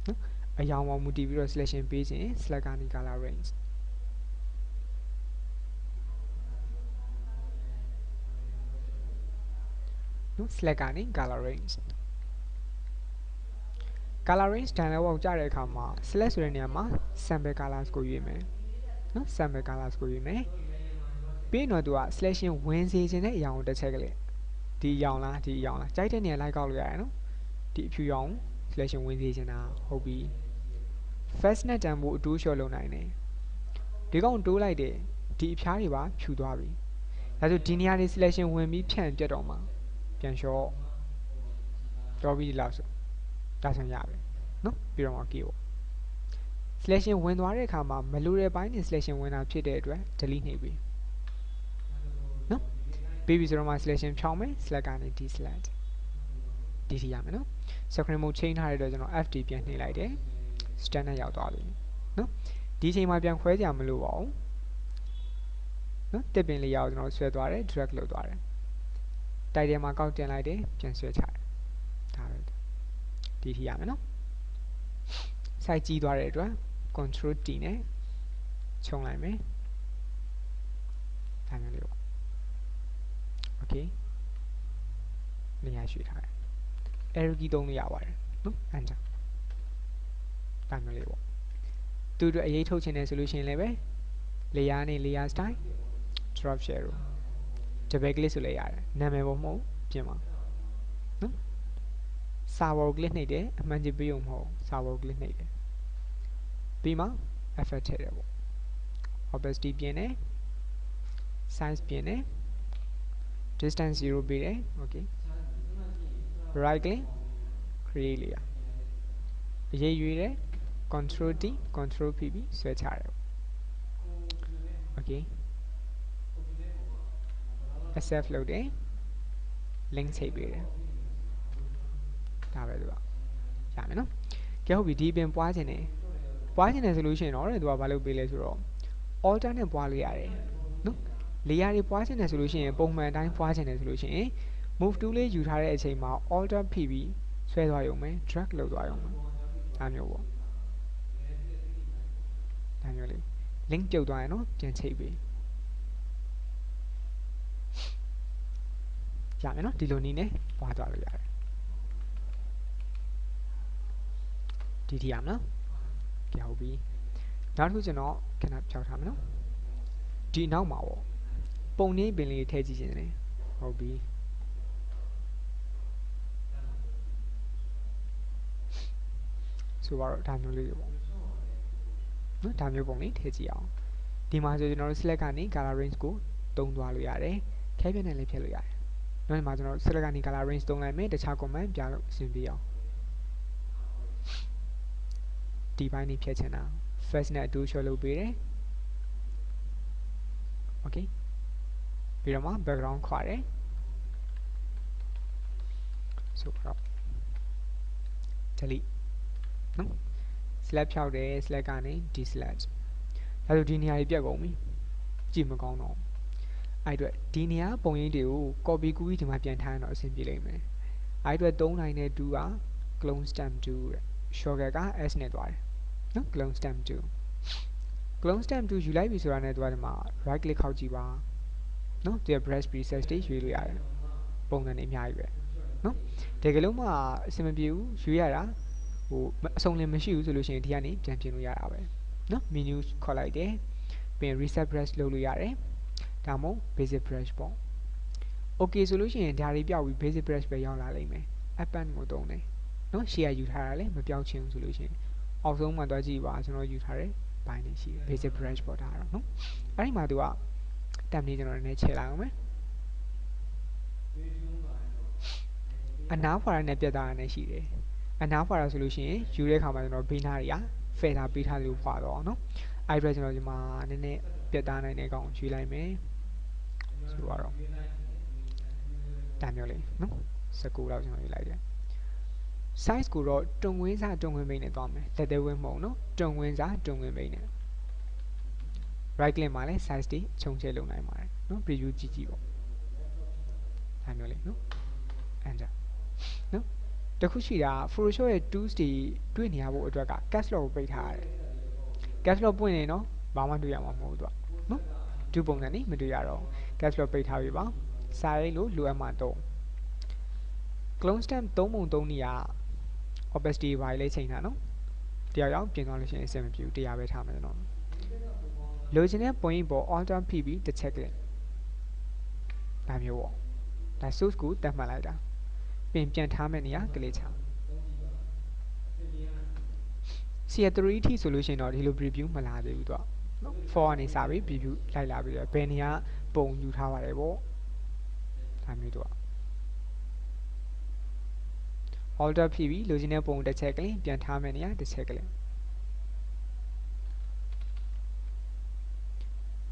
Speaker 1: နော်အယောင်မောင်မူ TV တော့ selection ပေးခြင်း select ကနေ color range နော် select ကနေ color range color range dialog box ကြားတဲ့အခါမှာ select ဆိုတဲ့နေရာမှာ sample colors ကိုရွေးမယ်နော် sample colors ကိုရွေးမယ်ပြီးတော့သူက selection ဝင်စေခြင်းတဲ့အရာကိုတစ်ချက်ကလေးဒီအရောင်လားဒီအရောင်လားကြိုက်တဲ့နေရာလိုက်ကောက်လို့ရတယ်နော်ဒီအဖြူရောင် selection ဝင်စေခြင်းတာဟုတ်ပြီ first နဲ့တန်ဖို့အတိုးလျှော့လုပ်နိုင်တယ်ဒီကောင်တိုးလိုက်တယ်ဒီအဖျားတွေပါဖြူသွားပြီဒါဆိုဒီနေရာလေး selection ဝင်ပြီးဖြန့်ပြတ်တော့မှာပြန်လျှော့တော့ပြီးလောက်ဆိုဒါဆိုရပြီနော်ပြီးတော့မှ okay ပေါ့ selection ဝင်သွားတဲ့အခါမှာမလိုတဲ့ဘိုင်းနဲ့ selection ဝင်တာဖြစ်တဲ့အတွက် delete နှိပ်ပြီနော်ပြီးပြီဆိုတော့မှ selection ဖြောင်းမယ် select ကနေ deselect ဒီထိရမယ်နော် screen mode change ထားတဲ့အတွက်ကျွန်တော် FD ပြန်နှိပ်လိုက်တယ် standard ရောက်သွားပြီနော်ဒီချိန်မှာပြန်ခွဲကြမလို့ပါဘူးနော်တစ်ပင်လေးရောက်ကျွန်တော်ဆွဲသွားတယ် drag လုပ်သွားတယ်တိုက်ထဲမှာကောက်တင်လိုက်တယ်ပြန်ဆွဲချတယ်ဒါပဲဒီထိရမယ်နော် size ကြီးသွားတဲ့အတွက် control T နဲ့ခြုံလိုက်မယ်ဒါမျိုးလေးပေါ့ okay နေရာရွှေ့ထားတယ် arrow key သုံးလို့ရပါတယ်နော် enter ဒါမျိုးလေးပေါ့သူတို့အရေးထုတ်ခြင်းနဲ့ဆိုလို့ရှိရင်လည်းပဲ layer နဲ့ layer style drop shadow double click ဆိုလည်းရတယ်နာမည်ပေါ်မဟုတ်ပြင်ပါနော်စာပေါ် click နှိပ်တယ်အမှန်ကြီးပေးုံမဟုတ်စာပေါ် click နှိပ်တယ်ပြီးမှ effect ထည့်တယ်ပေါ့ opacity ပြင်တယ် size ပြင်တယ် distance 0ပေးတယ် okay right click create layer အရေးရွေးတယ် control T control P ပြီးဆွဲချတယ် okay accept လုပ်တယ် link ချိန်ပေးတယ် ဒါပဲသူကရမယ်နော်ကဲဟုတ်ပြီဒီပင်ပွားခြင်းတယ်ဆိုလို့ရှိရင်တော့သူကဘာလုပ်ပေးလဲဆိုတော့ alter နဲ့ပွားလို့ရတယ်နော် layer တွေပွားခြင်းတယ်ဆိုလို့ရှိရင်ပုံမှန်အတိုင်းပွားခြင်းတယ်ဆိုလို့ရှိရင် move tool လေးယူထားတဲ့အချိန်မှာ alter ဖိပြီးဆွဲသွားရုံပဲ drag လုပ်သွားရုံပဲဒါမျိုးပေါ့ဒါမျိုးလေး link ပြုတ်သွားရင်နော်ပြန်ချိတ်ပေးရမယ်နော်ဒီလိုနည်းနဲ့ပွားသွားလို့ရတယ်ဒီထိရမလားကဲဟုတ်ပြီနောက်တစ်ခုကျွန်တော်ခဏဖြောက်ထားမယ်နော်ဒီနောက်မှာပေါ့ပုံနှင်းပင်လေးထည့်ကြည့်ခြင်းတယ်ဟုတ်ပြီဆိုတော့ဒါမျိုးလေးပေါ့နော်ဒါမျိုးပုံလေးထည့်ကြည့်အောင်ဒီမှာဆိုကျွန်တော်တို့ select ကနေ color range ကိုသုံးသွားလို့ရတယ်ခဲပြနဲ့လည်းဖြတ်လို့ရတယ်နောက်ဒီမှာကျွန်တော် select ကနေ color range သုံးလိုက်မယ်တခြား command ပြလို့အဆင်ပြေအောင်ဒီပိုင်းနေဖြတ်ချင်တာ first နဲ့အတူ show လုပ်ပေးတယ် okay ပြီးတော့မှ background ခွာတယ်ဆိုတော့ delete နော် select ဖြောက်တယ် select ကနေ deselect ဒါဆိုဒီနေရာကြီးပြတ်ကုန်ပြီကြည့်မကောင်းတော့အဲ့အတွက်ဒီနေရာပုံရိပ်တွေကို copy ကူးပြီးဒီမှာပြန်ထားရင်တော့အဆင်ပြေလိမ့်မယ်အဲ့အတွက်3နိုင်တဲ့2က clone stamp 2တဲ့ shortcut က s နဲ့သွားတယ်နော် clone stamp 2ယူလိုက်ပြီဆိုတာနဲ့သွားဒီမှာ right click ခောက်ကြည့်ပါနော်ဒီ brush preset တွေရွေးလို့ရတယ်ပုံစံတွေအများကြီးပဲနော်တကယ်လို့မှအဆင်မပြေဘူးရွေးရတာဟိုအဆုံးလည်းမရှိဘူးဆိုလို့ရှိရင်ဒီကနေပြန်ပြင်လို့ရတာပဲနော် menu ခေါ်လိုက်တယ်ပြီးရင် reset brush လုပ်လို့ရတယ်ဒါမှမဟုတ် basic brush ပေါ့ okay ဆိုလို့ရှိရင်ဒါတွေပြောက်ပြီး basic brush ပဲရောက်လာလိမ့်မယ် append ကိုသုံးတယ်နော်ရှေ့ကယူထားတာလည်းမပြောက်ချင်ဘူးဆိုလို့ရှိရင်အောက်ဆုံးမှာသွားကြည့်ပါကျွန်တော်ယူထားတဲ့ဘိုင်းနေရှိတယ် basic brush ပေါ့ဒါတော့နော်အဲ့ဒီမှာသူကတက်နေကျွန်တော်လည်းချဲလိုက်အောင်မယ်အနားဖွာရနဲ့ပြတ်သားရနဲ့ရှိတယ်အနားဖွာရဆိုလို့ရှိရင်ယူတဲ့အခါမှာကျွန်တော်ဘေးနားတွေက filter ပေးထားသလိုဖွာတော့နော်အဲ့အတွက်ကျွန်တော်ဒီမှာနည်းနည်းပြတ်သားနိုင်တဲ့ကောင်ယူလိုက်မယ်ဆိုတော့ဒါမျိုးလေးနော်19လောက်ကျွန်တော်ယူလိုက်တယ် size ကိုတော့တွန်ဝင်းစားတွန်ဝင်းမိတ်နဲ့သွားမယ်လက်သေးဝင်းမဟုတ်နော်တွန်ဝင်းစားတွန်ဝင်းမိတ်နဲ့ right click မှာလည်း size တွေခြုံချဲလုပ်နိုင်ပါတယ်နော် preview ကြည့်ကြည့်ပေါ့ဒါမျိုးလေးနော် enter နော်တခုရှိတာ Photoshop ရဲ့ tools တွေတွေ့နေရဖို့အတွက်က caps lock ကိုပိတ်ထားရတယ် caps lock ပွင့်နေနော်ဘာမှတွေ့ရမှာမဟုတ်ဘူးတော့နော်ဒီပုံစံနေမတွေ့ရတော့ caps lock ပိတ်ထားပြီပါစာရေးလို့လိုအပ်မှတော့ clone stamp 3 ပုံ 3 နေရာ opacity ဘာလေးချိန်တာနော်တရားရောက်ပြင်သွားလို့ရှိရင်အဆင်မပြေဘူးတရားပဲထားမယ်နော်လိုချင်တဲ့ပုံရိပ်ပေါ် alter ဖိပြီးတစ်ချက်click ဒါမျိုးပေါ့ဒါ source ကိုတက်မှတ်လိုက်တာပြန်ထားမယ့်နေရာကလေးချCR3 ထိဆိုလို့ရှိရင်တော့ဒီလို preview မလာသေးဘူးတော့နော် for ကနေစပြီး preview လိုက်လာပြီးတော့ဘယ်နေရာပုံယူထားပါတယ်ပေါ့ဒါမျိုးတော့ alter ဖိပြီးလိုချင်တဲ့ပုံတစ်ချက်ကလေးပြန်ထားမယ့်နေရာတစ်ချက်ကလေး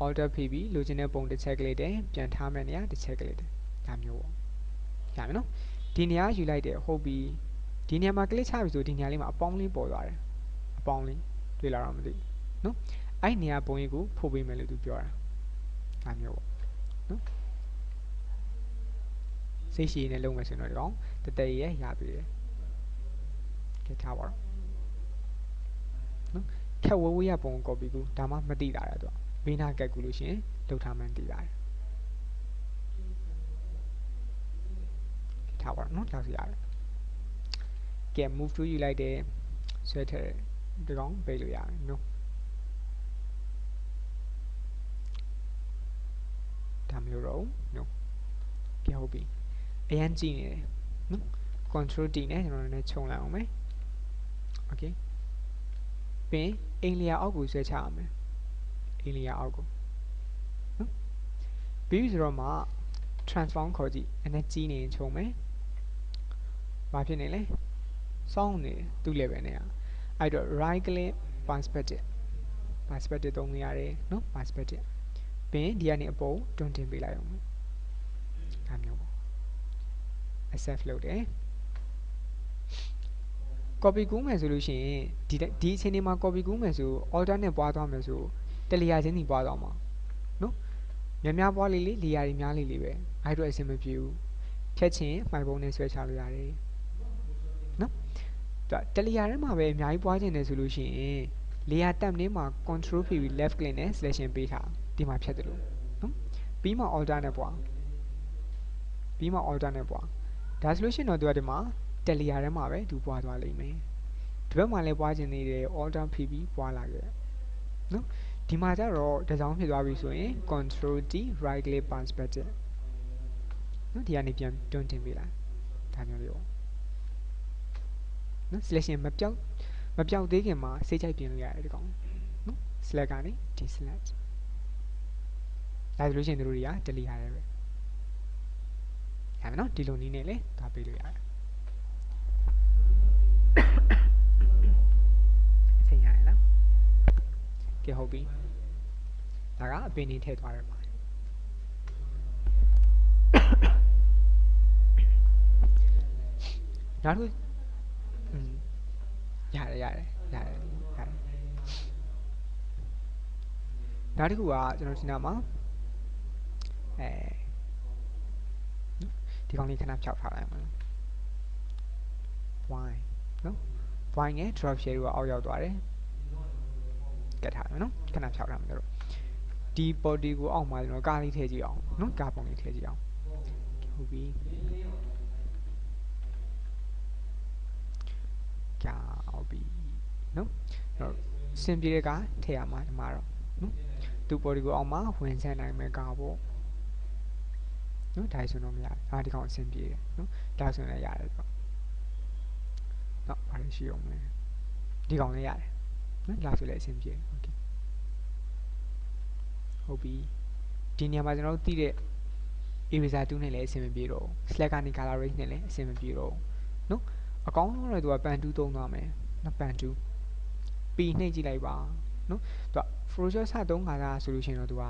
Speaker 1: alter ဖိပြီးလိုချင်တဲ့ပုံတစ်ချက်ကလေးတည်းပြန်ထားမယ့်နေရာတစ်ချက်ကလေးတည်းဒါမျိုးပေါ့ရမယ်နော်ဒီနေရာယူလိုက်တယ်ဟုတ်ပြီဒီနေရာမှာ click ချပြီဆိုဒီနေရာလေးမှာအပေါင်းလေးပေါ်သွားတယ်အပေါင်းလေးတွေ့လာတော့မသိနော်အဲ့နေရာပုံရိပ်ကိုဖို့ပေးမယ်လို့သူပြောတာဒါမျိုးပေါ့နော်စိတ်ရှိနေလုံးမယ်ဆိုတော့ဒီကောင်တတရရပြီတယ်ကဲထားပါတော့နော်ခက်ဝဝေးရပုံ copy ကူဒါမှမသိတာတဲ့သူကဘေးနာကက်ကူလို့ရှိရင်လောက်ထားမှန်းသိပါတယ်ထားပါတော့နော်လောက်စီရတယ်ကဲ move to ယူလိုက်တယ်ဆွဲထည့်ဒီကောင်ပေးလို့ရတယ်နော်ဒါမျိုးတော့နော်ကဲဟုတ်ပြီအရန်ကြည့်နေတယ်နော် control D နဲ့ကျွန်တော်လည်းခြုံလိုက်အောင်မယ် okay ပြီးအိမ်လျာအောက်ကိုဆွဲချအောင်မယ်အိမ်လျာအောက်ကိုနော်ပြီးဆိုတော့မှ transform ခေါ်ကြည့်အနေကြီးနေခြုံမယ်ဘာဖြစ်နေလဲစောင်းနေသူ့ level နဲ့အဲ့တော့ right click perspective သုံးလို့ရတယ်နော် perspective ပြီးဒီကနေအပေါ်တွန်းတင်ပေးလိုက်အောင်ဒါမျိုးပေါ့ accept လုပ်တယ် copy ကူးမယ်ဆိုလို့ရှိရင်ဒီအချိန်ဒီမှာ copy ကူးမယ်ဆို alter နဲ့ပွားသွားမယ်ဆိုတလီယာချင်းညီပွားသွားမှာနော်များပွားလေးလေယာတွေများလေးပဲအဲ့တော့အဆင်မပြေဘူးဖြတ်ချင်မှိုင်ပုံနဲ့ဆွဲချလို့ရတယ်နော်တလီယာထဲမှာပဲအများကြီးပွားချင်တယ်ဆိုလို့ရှိရင်လေယာတက်နေမှာ control ဖြည့်ပြီး left click နဲ့ selection ပေးထားဒီမှာဖြတ်တယ်လို့နော်ပြီးမှ alter နဲ့ပွားဒါဆိုလို့ရှိရင်တော့သူကဒီမှာတလီယာထဲမှာပဲသူပွားသွားလိမ့်မယ်ဒီဘက်မှာလည်းပွားချင်နေတယ် alter ဖြည့်ပြီးပွားလာခဲ့နော်ဒီမှာကျတော့တစ်စောင်းဖြစ်သွားပြီဆိုရင် control D right click pass button နော်ဒီကနေပြန်တွန်းတင်ပေးလိုက်ဒါမျိုးလေးပေါ့နော် selection မပြောက်သေးခင်မှာစိတ်ကြိုက်ပြင်လို့ရတယ်ဒီကောင်နော် select ကနေ deselect ဒါဆိုလို့ရှိရင်တို့တွေက delete ရတယ်ပဲရမယ်နော်ဒီလိုနည်းနဲ့လည်းဒါပေးလို့ရတယ်အချိန်ရတယ်နော်ကဲဟုတ်ပြီဒါကအပင်နေထည့်သွားရမှာနောက်တစ်ခုရတယ်နောက်တစ်ခုကကျွန်တော်ဒီနာမှာဒီကောင်လေးခဏဖြောက်ထားလိုက်မှာ y နော် y နဲ့ drop share ကိုအောက်ရောက်သွားတယ်ကတ်ထားတယ်နော်ခဏဖြောက်ထားမှာတို့ဒီ body ကိုအောက်မှာကျွန်တော်ကားလေးထည့်ကြည့်အောင်နော်ကားပုံလေးထည့်ကြည့်အောင်ဟုတ်ပြီကားဟုတ်ပြီနော်စင်ပြေတဲ့ကားထည့်ရမှာဒီမှာတော့နော်သူ body ကိုအောက်မှာဝင်ဆန်းနိုင်မယ်ကားပေါ့နော်ဒါဆိုတော့မရတယ်ဒီကောင်အဆင်ပြေတယ်နော်ဒါဆိုရင်လည်းရတယ်ပေါ့နော်ဘာလို့ရှိအောင်လဲဒီကောင်လည်းရတယ်နော်ဒါဆိုလည်းအဆင်ပြေโอเคဟုတ်ပြီဒီနေရာမှာကျွန်တော်တို့သိတဲ့ eraser tool နဲ့လည်းအဆင်မပြေတော့ select ကနေ color range နဲ့လည်းအဆင်မပြေတော့နော်အကောင်းဆုံးတော့သူက pen tool သုံးသွားမယ်နော် pen tool ပြီးနှိပ်ကြည့်လိုက်ပါနော်သူက Photoshop စသုံးခါသားဆိုလို့ရှိရင်တော့သူက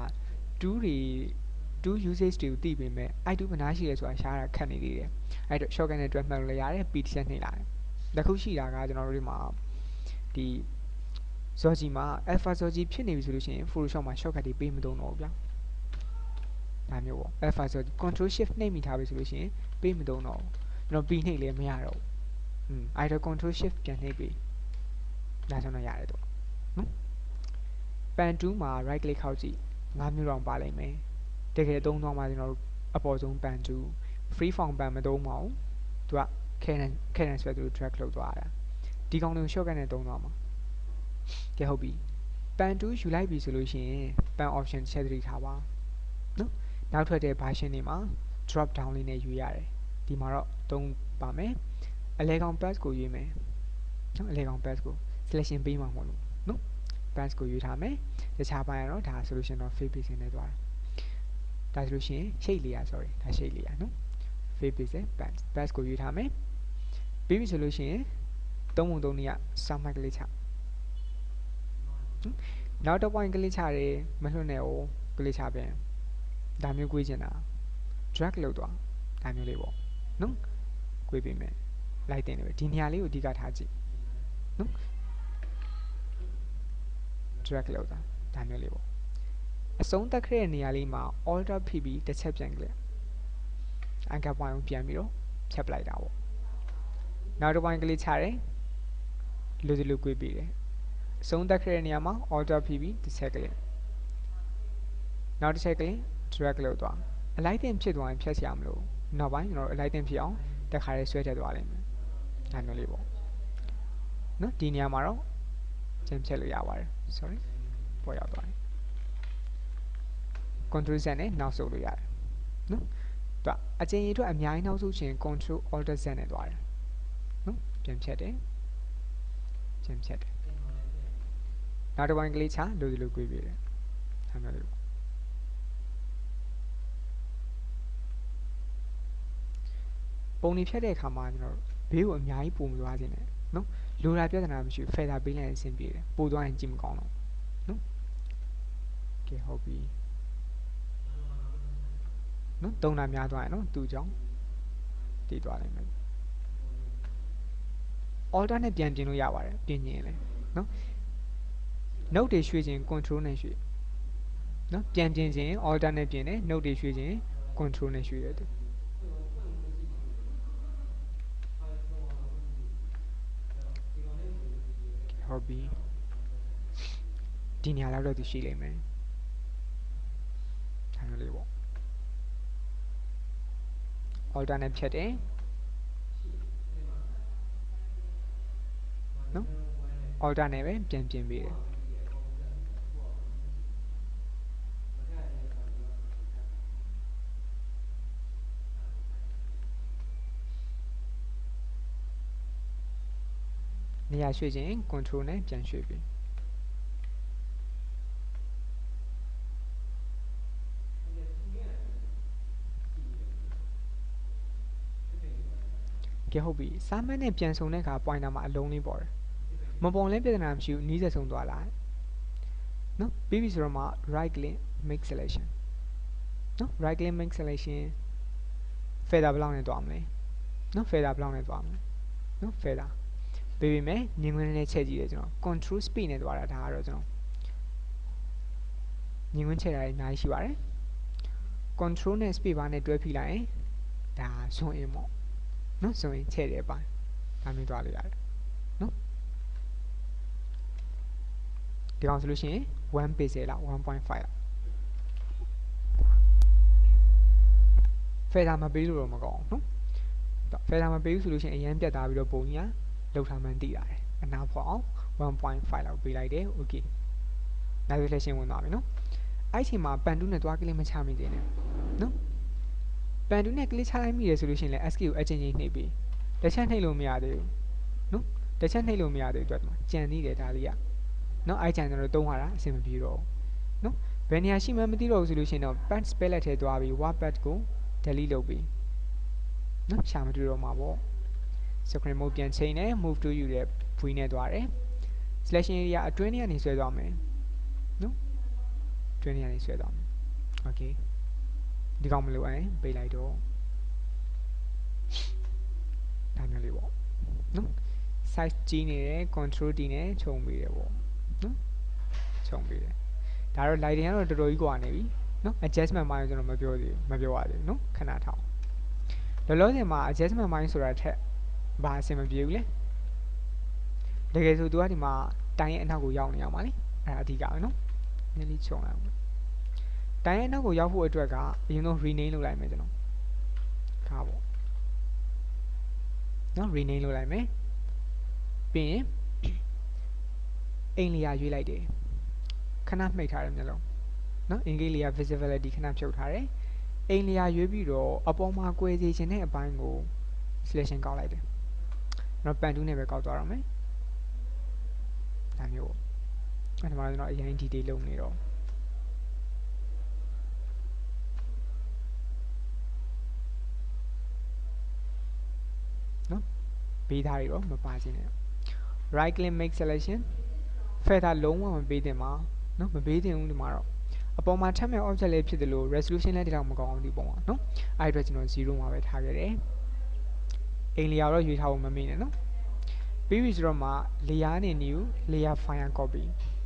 Speaker 1: tool usage တွေကိုသိပေမဲ့ i2 ဘယ်နှရှိလဲဆိုတာရှားတာခက်နေသေးတယ်အဲ့တော့ shortcut နဲ့တွဲမှတ်လို့လည်းရတယ် P set နှိပ်လာတယ်တစ်ခုရှိတာကကျွန်တော်တို့ဒီမှာဒီ Zoji မှာ Alpha Zoji ဖြစ်နေပြီဆိုလို့ရှိရင် Photoshop မှာ shortcut တွေပေးမသုံးတော့ဘူးဗျာဒါမျိုးပေါ့ Alpha Zoji Control Shift နှိပ်မိထားပြီဆိုလို့ရှိရင်ပေးမသုံးတော့ဘူးကျွန်တော် P နှိပ်လည်းမရတော့ဘူးအဲ့တော့ Control Shift ပြန်နှိပ်ပြီးဒါဆိုတော့ရတယ်တော့နော် Pen tool မှာ right click ခောက်ကြည့်5မျိုးတောင်ပါလိမ့်မယ်တကယ်သုံးသွားမှာကျွန်တော်တို့အပေါ်ဆုံး pen tool free form pen မသုံးပါဘူးသူက Canon ဆွဲသူ drag လုပ်သွားတာဒီကောင်တွေကို shortcut နဲ့သုံးသွားမှာကဲဟုတ်ပြီ pen tool ယူလိုက်ပြီဆိုလို့ရှိရင် pen option ချက်သတိထားပါနော်နောက်ထွက်တဲ့ version တွေမှာ drop down လေးနဲ့ယူရတယ်ဒီမှာတော့သုံးပါမယ်အလဲကောင် pass ကိုရွေးမယ်နော်အလဲကောင် pass ကို selection ပေးမှာမဟုတ်လို့နော် pass ကိုရွေးထားမယ်တခြားပိုင်းတော့ဒါဆိုလို့ရှိရင်တော့ face pixel နဲ့သွားတာဒါဆိုလို့ရှိရင် shade layer sorry ဒါ shade layer နော် face pixel pass ကိုရွေးထားမယ်ပြီးပြီဆိုလို့ရှိရင်3ပုံ3နေရ sound ကလေးချနောက်တစ် point ကလေးချတယ်မလွတ်နဲ့哦ကလေးချပြန်ဒါမျိုး꿰ချင်တာ drag လုပ်သွားဒါမျိုးလေးပေါ့နော်꿰ပေးမယ်လိုက်တင်တယ်ပဲဒီနေရာလေးကိုအဓိကထားကြည့်နော် drag လုပ်သွားဒါမျိုးလေးပေါ့အဆုံးတက်ခဲ့တဲ့နေရာလေးမှာ alter ဖိပြီးတစ်ချက်ပြန်ကြည့် anchor point ကိုပြန်ပြီးတော့ဖြတ်ပလိုက်တာပေါ့နောက်တစ် point ကလေးချတယ်လူစီလူ꿰ပေးတယ်အဆုံးတက်ခဲ့တဲ့နေရာမှာ alter ဖိပြီးတစ်ချက်ကလေးနောက်တစ်ချက်ကလေး drag လုပ်သွားအလိုက်တင်ဖြစ်သွားရင်ဖြတ်ရမလို့နောက်ပိုင်းကျွန်တော်အလိုက်တင်ဖြစ်အောင်တစ်ခါလေးဆွဲထည့်သွားလိမ့်မယ်ဒါမျိုးလေးပေါ့နော်ဒီနေရာမှာတော့ကျန်ဖြတ်လို့ရပါတယ် sorry ပေါ်ရောက်သွားတယ် control Z နဲ့နောက်ဆုတ်လို့ရတယ်နော်သူအချိန်ကြီးအတွက်အများကြီးနောက်ဆုတ်ချင် control alt Z နဲ့သွားတယ်နော်ပြန်ဖြတ်တယ်နောက်တစ်ပိုင်းကလေးချလိုလို꿰ပေးတယ်ဒါမျိုးလေးပေါ့ပုံနေဖြတ်တဲ့အခါမှာကျွန်တော်ဘေးကိုအများကြီးပုံမသွားခြင်းနဲ့နော်လိုတာပြဿနာမရှိဘူး feather ပေးလိုက်ရင်အဆင်ပြေတယ်ပို့သွားရင်ကြည့်မကောင်းတော့နော်ကဲဟုတ်ပြီနော်တုံးတာများသွားရင်နော်သူ့ကြောင့်တည်သွားနိုင်မယ် alter နဲ့ပြန်ပြင်လို့ရပါတယ်ပြင်ရင်လေနော် note တွေရွှေ့ခြင်း control နဲ့ရွှေ့နော်ပြန်ပြင်ခြင်း alter နဲ့ပြင်တယ် note တွေရွှေ့ခြင်း control နဲ့ရွှေ့တယ်သူဟုတ်ပြီဒီနေရာလောက်တော့သူရှိလိမ့်မယ်ဒါမျိုးလေးပေါ့ alter နဲ့ဖြတ်တယ်နော် alter နဲ့ပဲပြန်ပြင်ပေးတယ်နေရာရွှေ့ခြင်း control နဲ့ပြန်ရွှေ့ပေးကဲဟုတ်ပြီစာမတ်နဲ့ပြန်ဆုံတဲ့အခါ pointer မှာအလုံးလေးပေါ်တယ်မပေါ်လဲပြဿနာမရှိဘူးနီးစပ်ဆုံးသွားလာနော်ပြီးပြီဆိုတော့မှ right click make selection နော် right click make selection feather ဘယ်လောက်နဲ့သွားမလဲနော် feather ဘယ်လောက်နဲ့သွားမလဲနော် feather ပေးပေးမယ်မြင်ကွင်းနဲ့ချက်ကြည့်တယ်ကျွန်တော် control speed နဲ့သွားတာဒါကတော့ကျွန်တော်မြင်ကွင်းချက်တာအများကြီးရှိပါတယ် control နဲ့ speed bar နဲ့တွဲဖိလိုက်ရင်ဒါ zoom in ပေါ့နော်ဆိုရင်ချက်တယ်ပိုင်းဒါမျိုးသွားလို့ရတယ်နော်ဒီကောင်ဆိုလို့ရှိရင်1 pixel လောက် 1.5 လောက် feather မပေးလို့တော့မကောင်းဘူးနော် feather မပေးဘူးဆိုလို့ရှိရင်အရင်ပြတ်သားပြီးတော့ပုံကြီးကလောက်ထားမှန်းသိရတယ်အနာဖောက်အောင် 1.5 လောက်ပေးလိုက်တယ် okay နောက်ပြီးလက်ရှင်းဝင်သွားပြီနော်အဲ့ချိန်မှာပန်တူးနဲ့သွားကလေးမချမိသေးနဲ့နော်ပန်တူးနဲ့ကလေးချလိုက်မိတယ်ဆိုလို့ရှိရင်လည်း SK ကိုအချင်းချင်းနှိပ်ပြီးတစ်ချက်နှိပ်လို့မရသေးဘူးနော်တစ်ချက်နှိပ်လို့မရသေးဘူးအတွက်ကြံနေတယ်ဒါလေးကနော်အဲ့ကြံကျွန်တော်တုံးရတာအဆင်မပြေတော့ဘူးနော်ဘယ်နေရာရှိမှမသိတော့ဘူးဆိုလို့ရှိရင်တော့ pad spell ထဲသွားပြီး word pad ကို delete လုပ်ပြီးနော်ရှာမတွေ့တော့မှာပေါ့ screen mode ပြန်ချိန်တယ် move to ယူတဲ့ V နဲ့သွားတယ် selection area အတွင်းထဲကနေဆွဲသွားမယ်နော်အတွင်းထဲကနေဆွဲသွားမယ် okay ဒီကောင်မလို့ရင်ပေးလိုက်တော့ဒါမျိုးလေးပေါ့နော် size ကြီးနေတယ် control D နဲ့ခြုံပေးတယ်ပေါ့နော်ခြုံပေးတယ်ဒါတော့ lighting ကတော့တော်တော်ကြီးကွာနေပြီနော် adjustment ပိုင်းကျွန်တော်မပြောရသေးဘူးနော်ခဏထောင်လောလောဆယ်မှာ adjustment ပိုင်းဆိုတာထက်ဘာအဆင်မပြေဘူးလေတကယ်ဆိုသူကဒီမှာတိုင်းရဲ့အနောက်ကိုရောက်နေအောင်ပါလေအဲ့ဒါအဓိကပဲနော်နည်းလေးခြုံလိုက်အောင်တိုင်းရဲ့နောက်ကိုရောက်ဖို့အတွက်ကအရင်ဆုံး rename လုပ်လိုက်မယ်ကျွန်တော်ဒါပေါ့နော် rename လုပ်လိုက်မယ်ပြီးရင်အိမ်လျာရွေးလိုက်တယ်ခဏမှိတ်ထားတယ်မျက်လုံးနော် engage layer visibility ခဏဖြုတ်ထားတယ်အိမ်လျာရွေးပြီးတော့အပေါ်မှာကွယ်စေခြင်းတဲ့အပိုင်းကို selection ကောက်လိုက်တယ်နော်ပန်တူးနဲ့ပဲကောက်သွားတော့မယ်ဒါမျိုးပေါ့အဲ့ဒါမှကျွန်တော်အရင် detail လုပ်နေတော့နော်ပေးထားရတော့မပါခြင်းနဲ့ right click make selection feather လုံးဝမပေးသင့်ပါနော်မပေးသင့်ဘူးဒီမှာတော့အပေါ်မှာထပ်မဲ့ object လေးဖြစ်တယ်လို့ resolution လည်းဒီလောက်မကောင်းအောင်ဒီပုံပါနော်အဲ့အတွက်ကျွန်တော်0မှာပဲထားခဲ့တယ်အိမ် layer တော့ရွေးထားဖို့မမေ့နဲ့နော်ပြီးပြီဆိုတော့မှ layer နဲ့ new layer file copy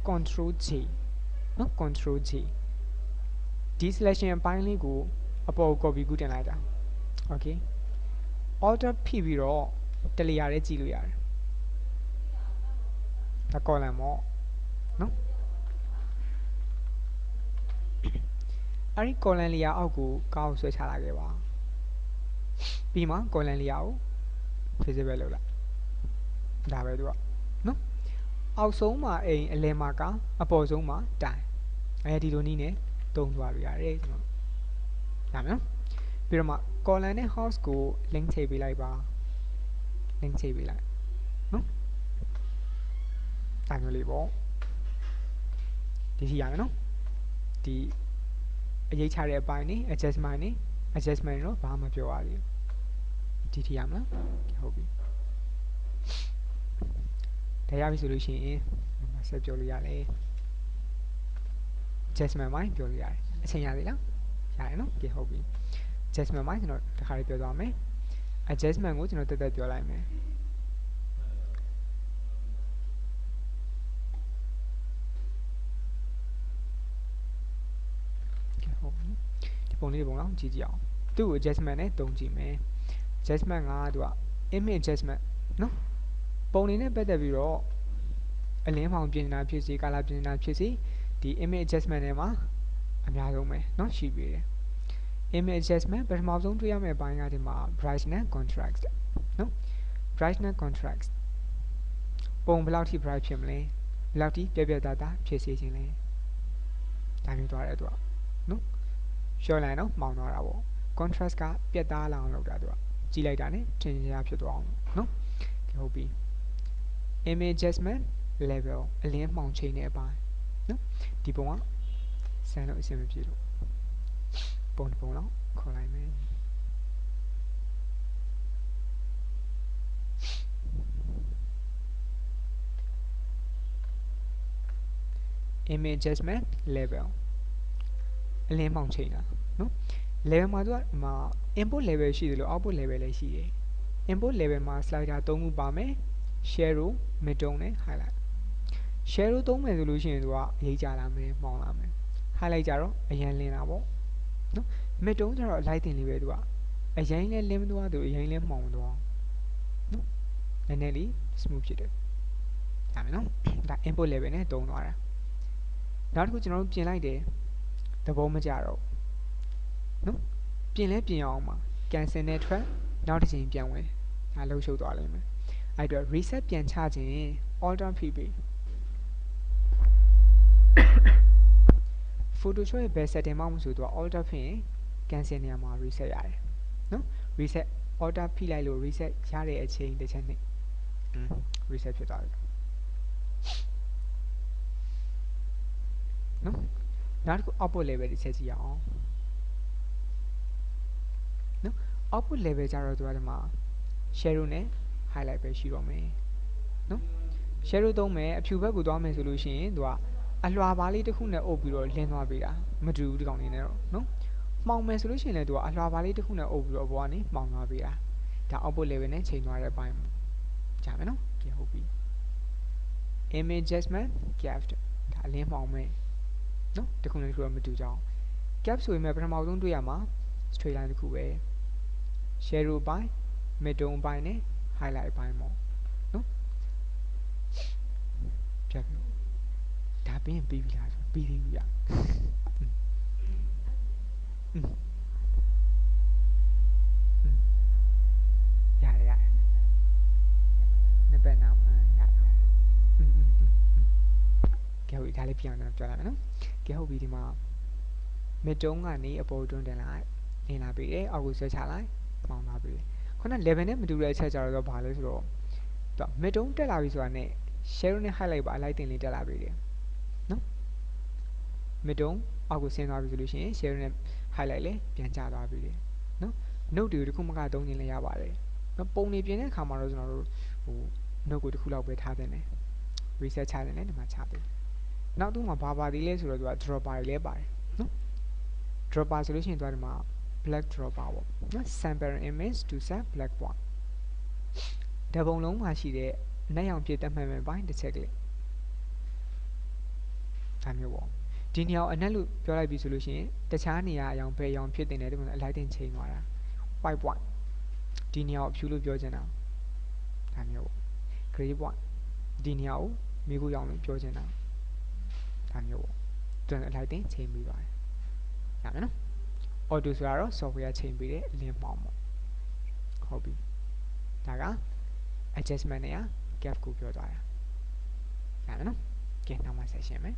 Speaker 1: control J နော် control J ဒီ selection အပိုင်းလေးကိုအပေါ် copy ကူးတင်လိုက်တာ okay alter ဖိပြီးတော့တ layer လေးကြည့်လို့ရတယ်ဒါ column ပေါ့နော်အဲ့ဒီ column layer အောက်ကိုကောက်ဆွဲချလာခဲ့ပါပြီးမှ column layer ကို visible လုပ်လိုက်ဒါပဲသူကနော်အောက်ဆုံးမှာအိမ်အလယ်မှာကအပေါ်ဆုံးမှာတိုင်အဲဒီလိုနည်းနဲ့တုံးသွားလို့ရတယ်ကျွန်တော်ဒါမယ်နော်ပြီးတော့မှ column နဲ့ house ကို link ချိန်ပေးလိုက်ပါ link ချိန်ပေးလိုက်နော်ဒါမျိုးလေးပေါ့ဒီထိရမယ်နော်ဒီအရေးချတဲ့အပိုင်းနေ adjustment တော့ဘာမှမပြောရသေးဘူးဒီထိရမလားဟုတ်ပြီဒါရပြီဆိုလို့ရှိရင်ဆက်ပြောလို့ရတယ် adjustment ပိုင်းပြောလို့ရတယ်အချိန်ရသေးလားရတယ်နော်ကဲဟုတ်ပြီ adjustment ပိုင်းကျွန်တော်တစ်ခါလေးပြောသွားမယ် adjustment ကိုကျွန်တော်တက်တက်ပြောလိုက်မယ် ပုံလေးပုံလောက်ကြည့်ကြည့်အောင်သူ့ကို adjustment နဲ့တုံးကြည့်မယ် adjustment ကသူက image adjustment နော်ပုံလေးနဲ့ပတ်သက်ပြီးတော့အလင်းဖောင်ပြင်နေတာဖြစ်စေ color ပြင်နေတာဖြစ်စေဒီ image adjustment ထဲမှာအများဆုံးပဲเนาะရှိပြီတယ် image adjustment ပထမဆုံးတွေ့ရမယ့်ဘိုင်းကဒီမှာ brightness contrast เนาะ brightness contrast ပုံဘယ်လောက်ထိ bright ဖြစ်မလဲဘယ်လောက်ထိပြပြသားသားဖြစ်စေခြင်းလဲဒါမျိုးသွားတယ်သူကเนาะရှော့လိုက်နော်မောင်းသွားတာပေါ့ contrast ကပြတ်သားလာအောင်လုပ်တာသူကကြည့်လိုက်တာ ਨੇ ထင်ရှားဖြစ်သွားအောင်เนาะဟုတ်ပြီ image adjustment level အလင်းမှောင်ချိန်တဲ့အပိုင်းနော်ဒီပုံကဆန်းလို့အဆင်မပြေလို့ပုံတစ်ပုံလောက်ခေါ်လိုက်မယ် image adjustment level အလင်းမှောင်ချိန်တာနော် level မှာသူကမှာ input level ရှိတယ်လို့ output level လည်းရှိတယ် input level မှာ slider 3ခုပါမယ် shadow midtone နဲ့ highlight shadow သုံးမယ်ဆိုလို့ရှိရင်သူကအရေးကြလာမယ်မှောင်လာမယ် highlight ကြတော့အရင်လင်းတာပေါ့နော် midtone ကြတော့ light တင်လေးပဲသူကအရင်လည်းလင်းမသွားသူအရင်လည်းမှောင်မသွားနော်နည်းနည်းလေး smooth ဖြစ်တယ်ဒါမယ်နော်ဒါ input level နဲ့သုံးသွားတာနောက်တစ်ခုကျွန်တော်တို့ပြင်လိုက်တယ်သဘောမကျတော့နော်ပြင်လဲပြင်အောင်ပါ cancel နဲ့ထွက်နောက်တစ်ချိန်ပြန်ဝင်ဒါလှုပ်ရှုပ်သွားလိမ့်မယ်အဲ့တော့ reset ပြန်ချခြင်း alter ဖိပြီး Photoshop ရဲ့ဘယ် setting မှမဆိုသူက alter ဖိရင် cancel နေရာမှာ reset ရတယ်နော် reset alter ဖိလိုက်လို့ reset ရတဲ့အချိန်တစ်ချက်နဲ့ reset ဖြစ်သွားပြီနော်နောက်တစ်ခု output level တစ်ချက်ကြည့်အောင်နော် output level ကြတော့သူကဒီမှာ shadow နဲ့ highlight ပဲရှိတော့မယ်နော် shadow သုံးမယ်အဖြူဘက်ကိုသွားမယ်ဆိုလို့ရှိရင်သူကအလွှာပါးလေးတစ်ခုနဲ့အုပ်ပြီးတော့လင်းသွားပေးတာမတူဘူးဒီကောင်လေးနဲ့တော့နော်မှောင်မယ်ဆိုလို့ရှိရင်လည်းသူကအလွှာပါးလေးတစ်ခုနဲ့အုပ်ပြီးတော့အပေါ်ကနေမှောင်သွားပေးတာဒါ output level နဲ့ချိန်သွားတဲ့အပိုင်းကြားမယ်နော်ကြည့်ဟုတ်ပြီ image adjustment gap ဒါအလင်းမှောင်မယ်နော်တစ်ခုနဲ့တစ်ခုတော့မတူကြအောင် gap ဆိုရင်ပထမဆုံးတွေ့ရမှာ straight line တစ်ခုပဲ shadow ပိုင်း midtone ပိုင်းနဲ့ highlight ပိုင်းပေါ့နော်ဖြတ်ပြီးဒါပြီးရင်ပြီးပြီလားပြီးသေးဘူးရရတယ်နှစ်ပတ်နာမှာရတယ်ကဲဟုတ်ဒါလေးပြန်အောင်ပြောလိုက်မယ်နော်ကဲဟုတ်ပြီဒီမှာ midtone ကနေအပေါ်တွန်းတင်လိုက်နေလာပြီတယ်အောက်ကိုဆွဲချလိုက်မောင်းလာပြီခုန level နဲ့မတူတဲ့အချက်ကြတော့ဘာလဲဆိုတော့သူက midtone တက်လာပြီဆိုတာနဲ့ shadow နဲ့ highlight ပါအလိုက်တင်လေးတက်လာပြီတယ်နော် midtone အောက်ကိုဆင်းသွားပြီဆိုလို့ရှိရင် shadow နဲ့ highlight လည်းပြန်ကျသွားပြီတယ်နော် note တွေကိုတစ်ခုမှကသုံးခြင်းလည်းရပါတယ်နော်ပုံတွေပြင်တဲ့အခါမှာတော့ကျွန်တော်တို့note ကိုတစ်ခုလောက်ပဲထားတင်တယ် reset ချတင်တယ်ဒီမှာချပေးနောက်သူ့မှာဘာပါသေးလဲဆိုတော့သူက dropper တွေလည်းပါတယ်နော် dropper ဆိုလို့ရှိရင်သူကဒီမှာ black dropper ပေါ့နော် sample image to set black point တပုံလုံးမှာရှိတဲ့နက်ရောင်ပြည့်တတ်မှတ်မဲ့ပိုင်းတစ်ချက်ကလေးဒါမျိုးပေါ့ဒီနေရာကိုအနက်လို့ပြောလိုက်ပြီဆိုလို့ရှိရင်တခြားနေရာအရောင်ဘယ်အရောင်ဖြစ်တင်တယ်ဒီမှာအလိုက်တင်ချိန်သွားတာ white point ဒီနေရာကိုအဖြူလို့ပြောချင်တာဒါမျိုးပေါ့ gray point ဒီနေရာကိုမိခိုးရောင်လို့ပြောချင်တာဒါမျိုးပေါ့သူကအလိုက်တင်ချိန်ပြီးသွားတယ်ရမယ်နော် auto ဆိုတာတော့ software ချိန်ပေးတဲ့ link ပေါင်းပေါ့ဟုတ်ပြီဒါက adjustment နဲ့ gap ကိုပြောသွားတာရမယ်နော်ကဲနောက်မှဆက်ရှင်းမယ်